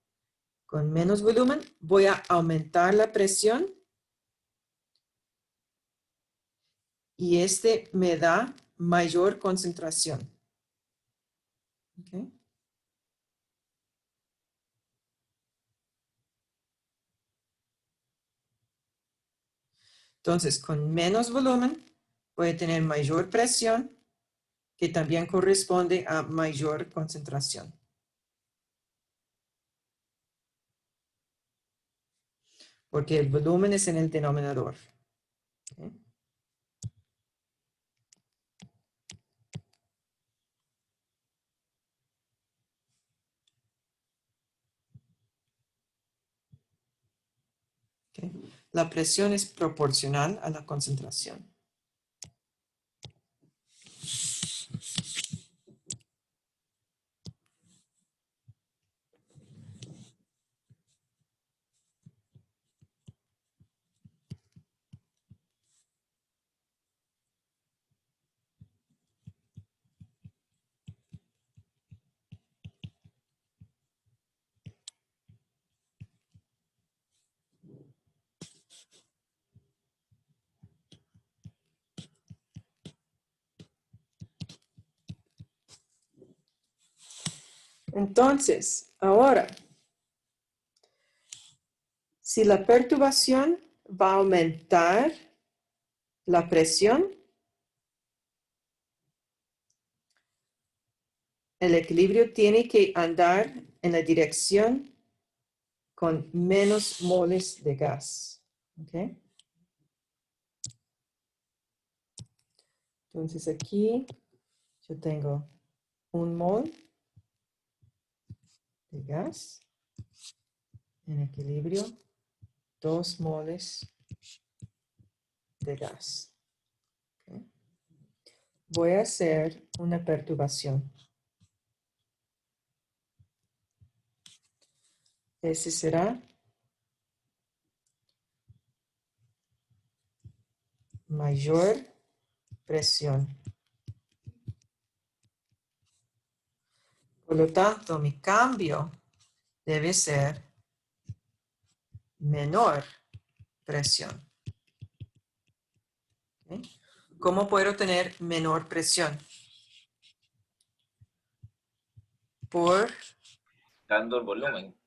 con menos volumen, voy a aumentar la presión y este me da mayor concentración. ¿Okay? Entonces, con menos volumen, voy a tener mayor presión, que también corresponde a mayor concentración. Porque el volumen es en el denominador. ¿Okay? Okay. la presión es proporcional a la concentración. Entonces, ahora, si la perturbación va a aumentar la presión, el equilibrio tiene que andar en la dirección con menos moles de gas. ¿Ok? Entonces aquí yo tengo 1 mol de gas en equilibrio, 2 moles de gas. ¿Ok? Voy a hacer una perturbación. Ese será mayor presión. Por lo tanto, mi cambio debe ser menor presión. ¿Ok? ¿Cómo puedo tener menor presión? Dando el volumen.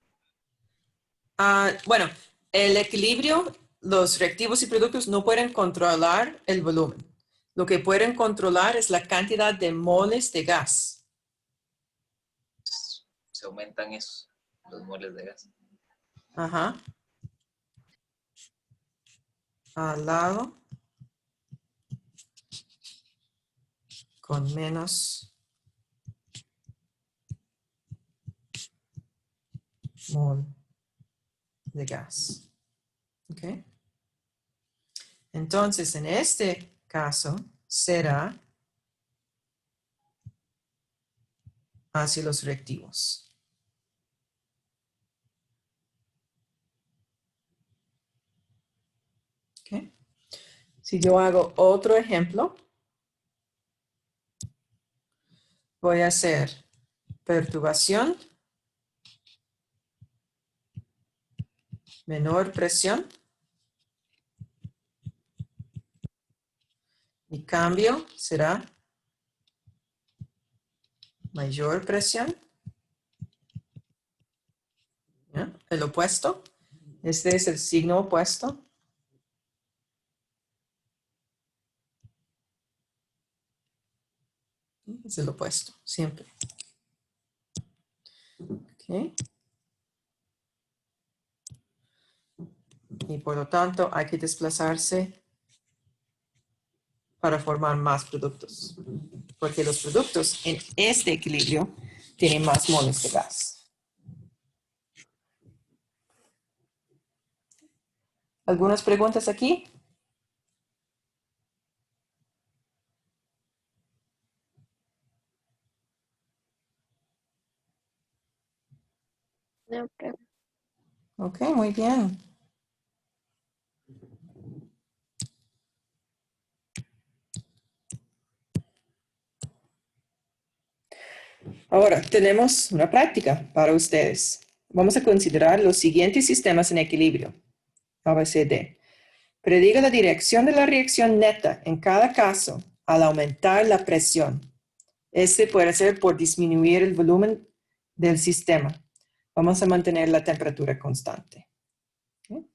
Bueno, el equilibrio, los reactivos y productos no pueden controlar el volumen. Lo que pueden controlar es la cantidad de moles de gas. Se aumentan esos, los moles de gas. Ajá. Al lado con menos mol de gas. ¿Ok? Entonces, en este caso, será hacia los reactivos. ¿Ok? Si yo hago otro ejemplo, voy a hacer perturbación, menor presión. Mi cambio será mayor presión. ¿Ya? El opuesto. Este es el signo opuesto. Es el opuesto, siempre. ¿Ok? Y por lo tanto hay que desplazarse para formar más productos. Porque los productos en este equilibrio tienen más moles de gas. ¿Algunas preguntas aquí? No, pero Ok, muy bien. Ahora, tenemos una práctica para ustedes. Vamos a considerar los siguientes sistemas en equilibrio. ABCD. Prediga la dirección de la reacción neta en cada caso al aumentar la presión. Este puede ser por disminuir el volumen del sistema. Vamos a mantener la temperatura constante. ¿Ok?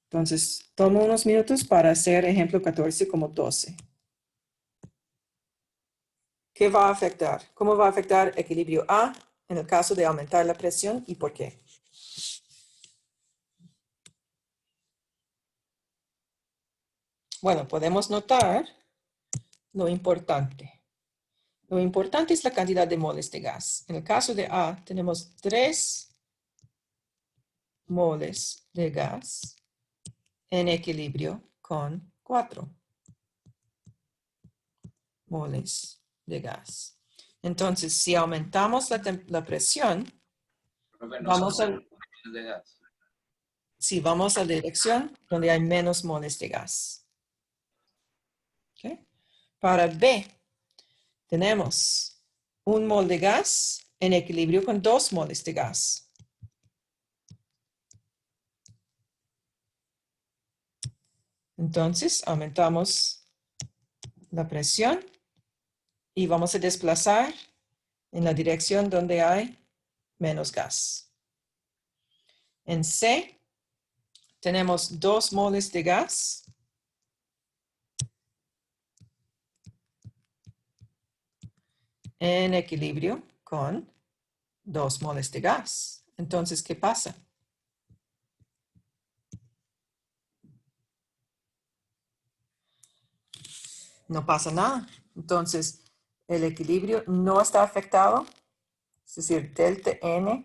Entonces, tomo unos minutos para hacer ejemplo 14 como 12. ¿Qué va a afectar? ¿Cómo va a afectar equilibrio A en el caso de aumentar la presión y por qué? Bueno, podemos notar lo importante. Lo importante es la cantidad de moles de gas. En el caso de A, tenemos 3 moles de gas en equilibrio con 4 moles de gas. Entonces, si aumentamos la presión, Profe, no vamos son a, moles de gas. si vamos a la dirección donde hay menos moles de gas. ¿Ok? Para B, tenemos 1 mol de gas en equilibrio con 2 moles de gas. Entonces, aumentamos la presión y vamos a desplazar en la dirección donde hay menos gas. En C, tenemos 2 moles de gas en equilibrio con 2 moles de gas. Entonces, ¿qué pasa? No pasa nada. Entonces, el equilibrio no está afectado. Es decir, delta N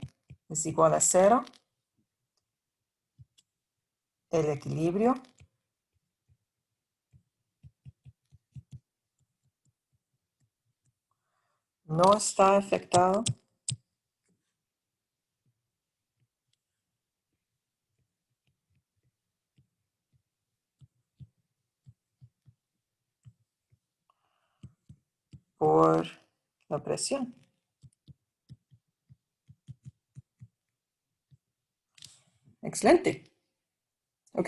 es igual a 0. El equilibrio no está afectado por la presión. Excelente. Ok.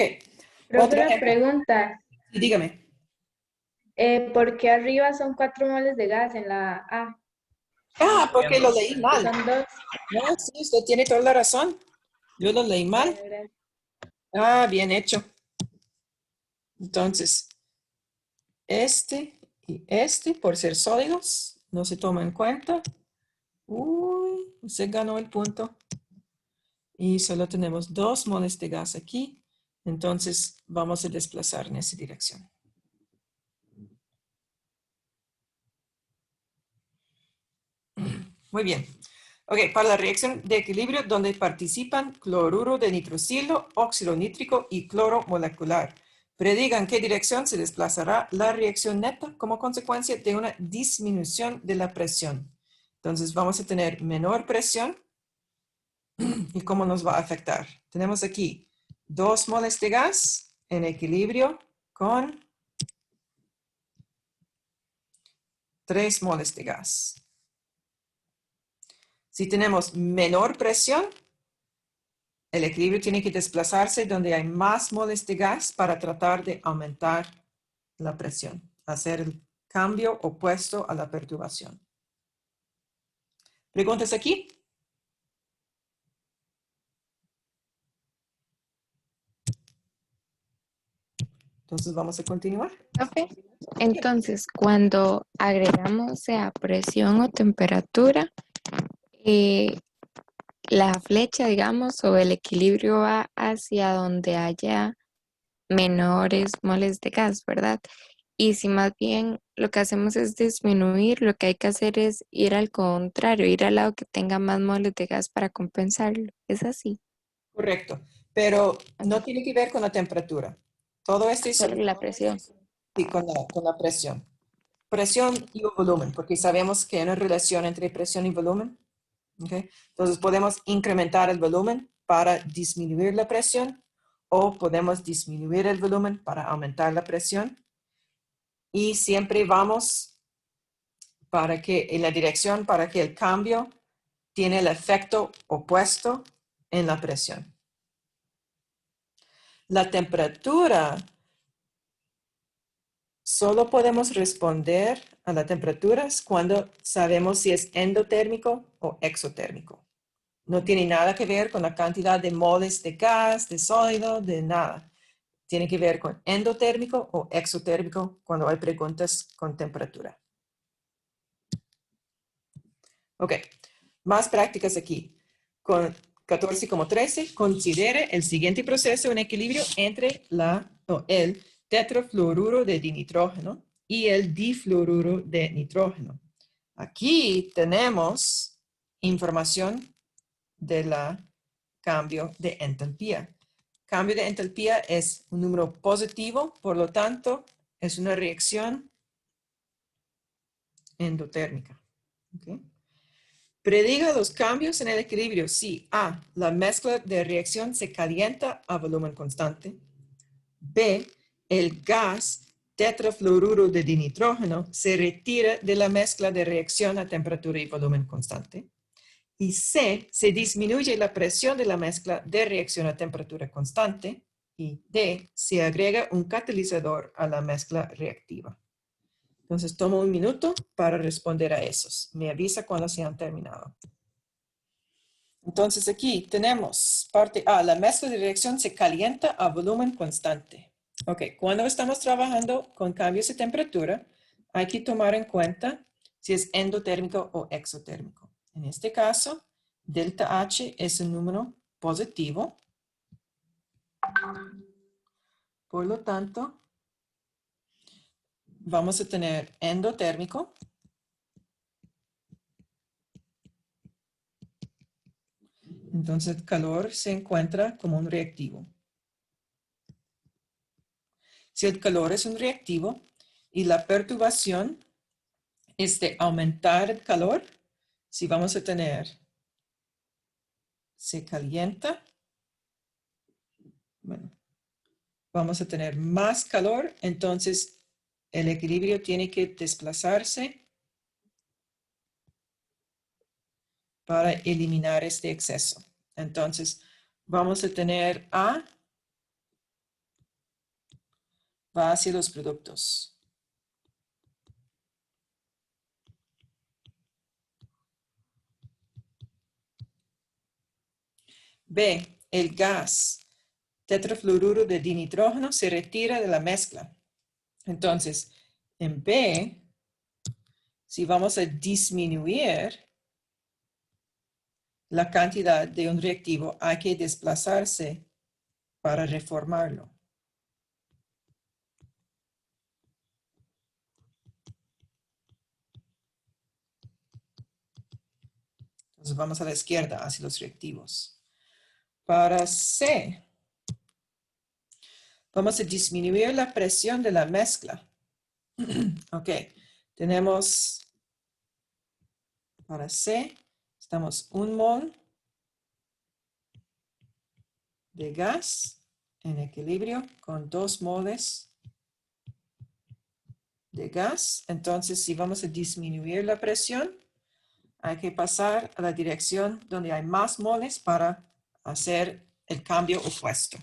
Profe, Otro una ejemplo. pregunta. Dígame. ¿Por qué arriba son 4 moles de gas en la A? Ah, porque lo leí Que mal. son 2. No, sí, usted tiene toda la razón. Yo lo leí mal. Bueno, gracias. Ah, bien hecho. Entonces, este y este, por ser sólidos, no se toma en cuenta. Uy, usted ganó el punto. Y solo tenemos 2 moles de gas aquí. Entonces, vamos a desplazar en esa dirección. Muy bien. Ok, para la reacción de equilibrio donde participan cloruro de nitrocilo, óxido nítrico y cloro molecular. Predigan qué dirección se desplazará la reacción neta como consecuencia de una disminución de la presión. Entonces vamos a tener menor presión. ¿Y cómo nos va a afectar? Tenemos aquí 2 moles de gas en equilibrio con 3 moles de gas. Si tenemos menor presión, el equilibrio tiene que desplazarse donde hay más moles de gas para tratar de aumentar la presión, hacer el cambio opuesto a la perturbación. ¿Preguntas aquí? Entonces vamos a continuar. Profe, entonces, cuando agregamos sea presión o temperatura, la flecha, digamos, o el equilibrio va hacia donde haya menores moles de gas, ¿verdad? Y si más bien lo que hacemos es disminuir, lo que hay que hacer es ir al contrario, ir al lado que tenga más moles de gas para compensarlo. ¿Es así? Correcto, pero no Ok. tiene que ver con la temperatura. Todo esto es Solo la presión. sí, con la presión. Presión y volumen, porque sabemos que hay una relación entre presión y volumen. ¿Okay? Entonces podemos incrementar el volumen para disminuir la presión o podemos disminuir el volumen para aumentar la presión. Y siempre vamos para que en la dirección para que el cambio tiene el efecto opuesto en la presión. La temperatura, solo podemos responder a las temperaturas cuando sabemos si es endotérmico o exotérmico. No tiene nada que ver con la cantidad de moles de gas, de sólido, de nada. Tiene que ver con endotérmico o exotérmico cuando hay preguntas con temperatura. Ok, más prácticas aquí. Con 14,13, considere el siguiente proceso en equilibrio entre el tetrafluoruro de dinitrógeno y el difluoruro de nitrógeno. Aquí tenemos información de la cambio de entalpía. Cambio de entalpía es un número positivo, por lo tanto, es una reacción endotérmica. ¿Okay? Prediga los cambios en el equilibrio si A, la mezcla de reacción se calienta a volumen constante. B, el gas tetrafluoruro de dinitrógeno se retira de la mezcla de reacción a temperatura y volumen constante. Y C, se disminuye la presión de la mezcla de reacción a temperatura constante. Y D, se agrega un catalizador a la mezcla reactiva. Entonces, tomo un minuto para responder a esos. Me avisa cuando se han terminado. Entonces, aquí tenemos parte A, la mezcla de reacción se calienta a volumen constante. Ok, cuando estamos trabajando con cambios de temperatura, hay que tomar en cuenta si es endotérmico o exotérmico. En este caso, delta H es un número positivo. Por lo tanto, vamos a tener endotérmico. Entonces, el calor se encuentra como un reactivo. Si el calor es un reactivo y la perturbación es de aumentar el calor, si vamos a tener, se calienta, bueno, vamos a tener más calor, entonces el equilibrio tiene que desplazarse para eliminar este exceso. Entonces, vamos a tener A va hacia los productos. B, el gas tetrafluoruro de dinitrógeno se retira de la mezcla. Entonces, en B, si vamos a disminuir la cantidad de un reactivo, hay que desplazarse para reformarlo. Entonces vamos a la izquierda hacia los reactivos. Para C, vamos a disminuir la presión de la mezcla. Ok, tenemos para C, estamos 1 mol de gas en equilibrio con 2 moles de gas. Entonces, si vamos a disminuir la presión, hay que pasar a la dirección donde hay más moles para hacer el cambio opuesto.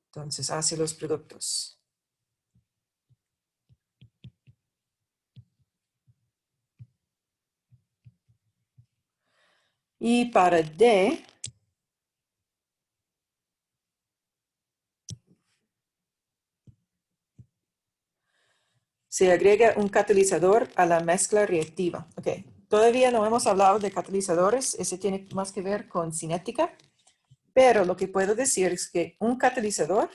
Entonces, hacia los productos. Y para D, se agrega un catalizador a la mezcla reactiva. Ok, todavía no hemos hablado de catalizadores, ese tiene más que ver con cinética, pero lo que puedo decir es que un catalizador,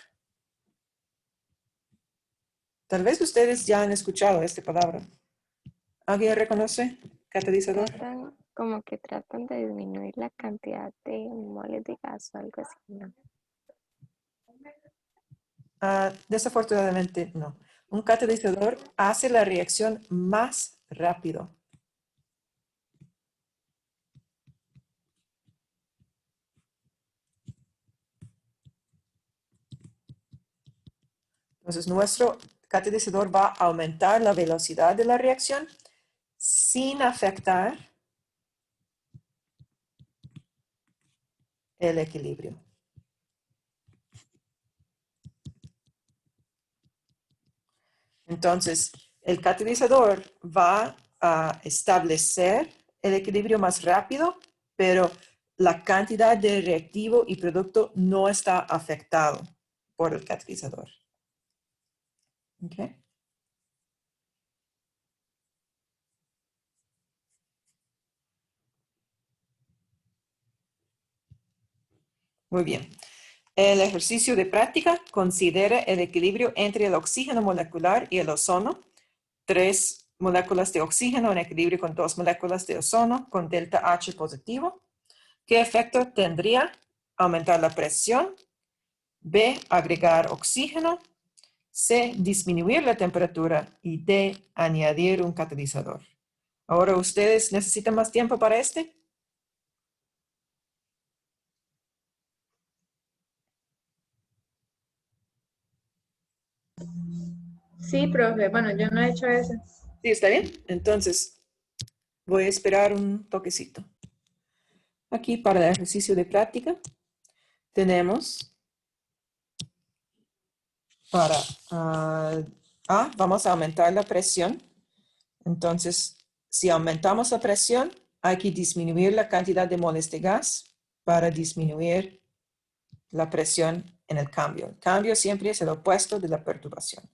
tal vez ustedes ya han escuchado esta palabra. ¿Alguien reconoce catalizador? Como que tratan de disminuir la cantidad de moles de gas o algo así, ¿no? Desafortunadamente no. Un catalizador hace la reacción más rápido. Entonces, nuestro catalizador va a aumentar la velocidad de la reacción sin afectar el equilibrio. Entonces, el catalizador va a establecer el equilibrio más rápido, pero la cantidad de reactivo y producto no está afectado por el catalizador. Okay. Muy bien. El ejercicio de práctica considera el equilibrio entre el oxígeno molecular y el ozono, 3 moléculas de oxígeno en equilibrio con 2 moléculas de ozono con delta H positivo. ¿Qué efecto tendría? Aumentar la presión. B, agregar oxígeno. C, disminuir la temperatura. Y D, añadir un catalizador. Ahora, ¿ustedes necesitan más tiempo para este? Sí, profe. Bueno, yo no he hecho eso. Sí, ¿está bien? Entonces, voy a esperar un toquecito. Aquí para el ejercicio de práctica tenemos para vamos a aumentar la presión. Entonces, si aumentamos la presión, hay que disminuir la cantidad de moles de gas para disminuir la presión en el cambio. El cambio siempre es el opuesto de la perturbación.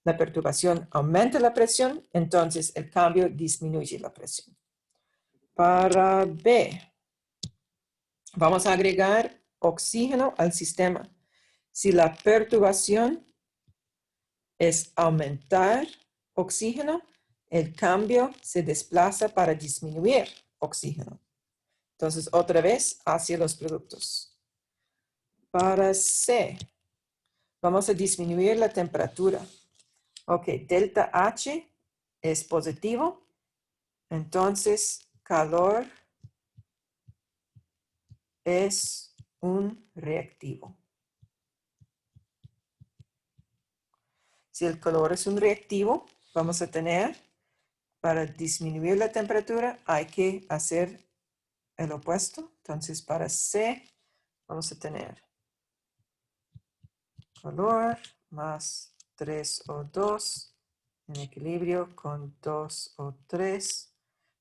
La perturbación aumenta la presión, entonces el cambio disminuye la presión. Para B, vamos a agregar oxígeno al sistema. Si la perturbación es aumentar oxígeno, el cambio se desplaza para disminuir oxígeno. Entonces, otra vez hacia los productos. Para C, vamos a disminuir la temperatura. Ok, delta H es positivo. Entonces, calor es un reactivo. Si el calor es un reactivo, vamos a tener, para disminuir la temperatura, hay que hacer el opuesto. Entonces, para C, vamos a tener calor más 3O2 en equilibrio con 2O3.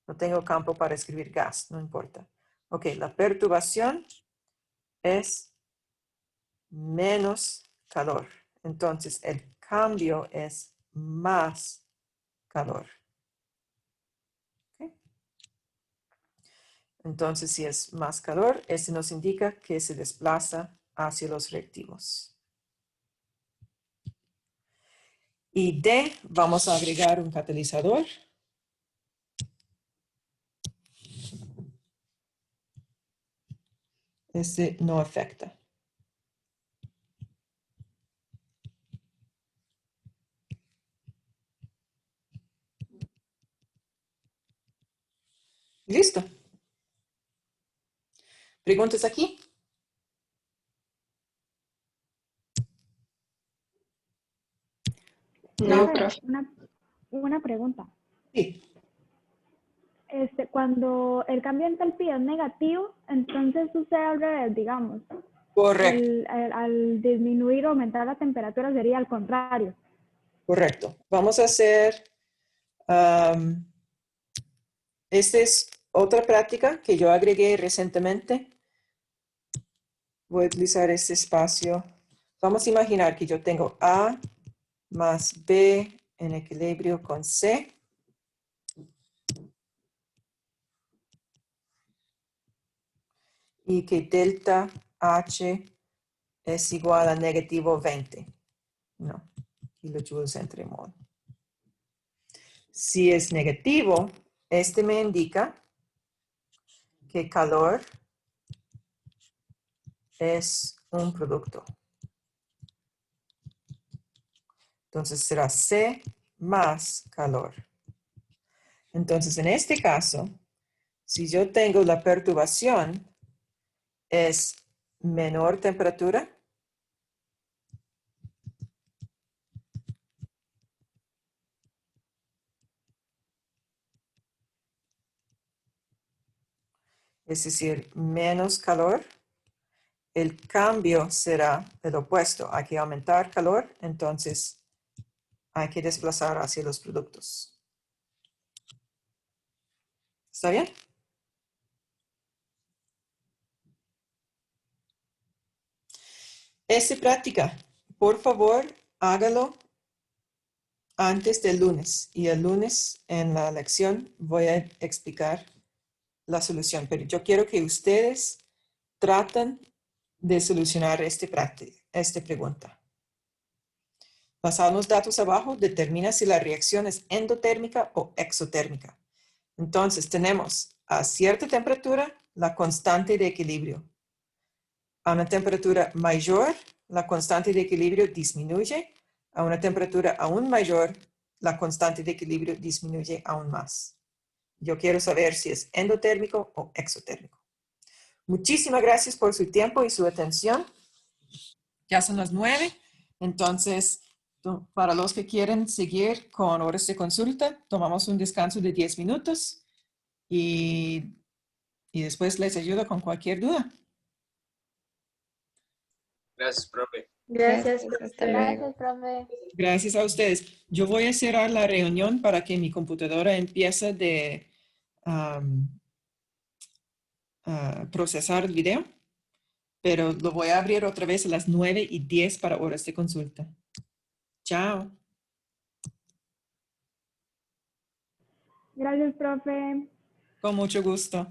No tengo campo para escribir gas, no importa. Ok, la perturbación es menos calor. Entonces, el cambio es más calor. ¿Okay? Entonces, si es más calor, este nos indica que se desplaza hacia los reactivos. Y D, vamos a agregar un catalizador. Este no afecta. Listo. ¿Preguntas aquí? No, Profe, profe. una pregunta. Sí. Cuando el cambio de entalpía es negativo, entonces sucede al revés, digamos. Correcto. Al disminuir o aumentar la temperatura sería al contrario. Correcto. Vamos a hacer, esta es otra práctica que yo agregué recientemente. Voy a utilizar este espacio. Vamos a imaginar que yo tengo A más B en equilibrio con C. Y que delta H es igual a negativo 20. No, kilojoules entre mol. Si es negativo, este me indica que calor es un producto. Entonces será C más calor. Entonces en este caso, si yo tengo la perturbación es menor temperatura, es decir, menos calor, el cambio será el opuesto. Hay que aumentar calor, entonces hay que desplazar hacia los productos. ¿Está bien? Esta práctica, por favor, hágalo antes del lunes. Y el lunes en la lección voy a explicar la solución. Pero yo quiero que ustedes traten de solucionar esta pregunta. Basado en los datos abajo, determina si la reacción es endotérmica o exotérmica. Entonces, tenemos a cierta temperatura la constante de equilibrio. A una temperatura mayor, la constante de equilibrio disminuye. A una temperatura aún mayor, la constante de equilibrio disminuye aún más. Yo quiero saber si es endotérmico o exotérmico. Muchísimas gracias por su tiempo y su atención. Ya son las 9, entonces para los que quieren seguir con horas de consulta, tomamos un descanso de 10 minutos y después les ayudo con cualquier duda. Gracias, profe. Gracias, Hasta profe. luego. Gracias, profe. Gracias a ustedes. Yo voy a cerrar la reunión para que mi computadora empiece a procesar el video, pero lo voy a abrir otra vez a las 9:10 para horas de consulta. Chao. Gracias, profe. Con mucho gusto.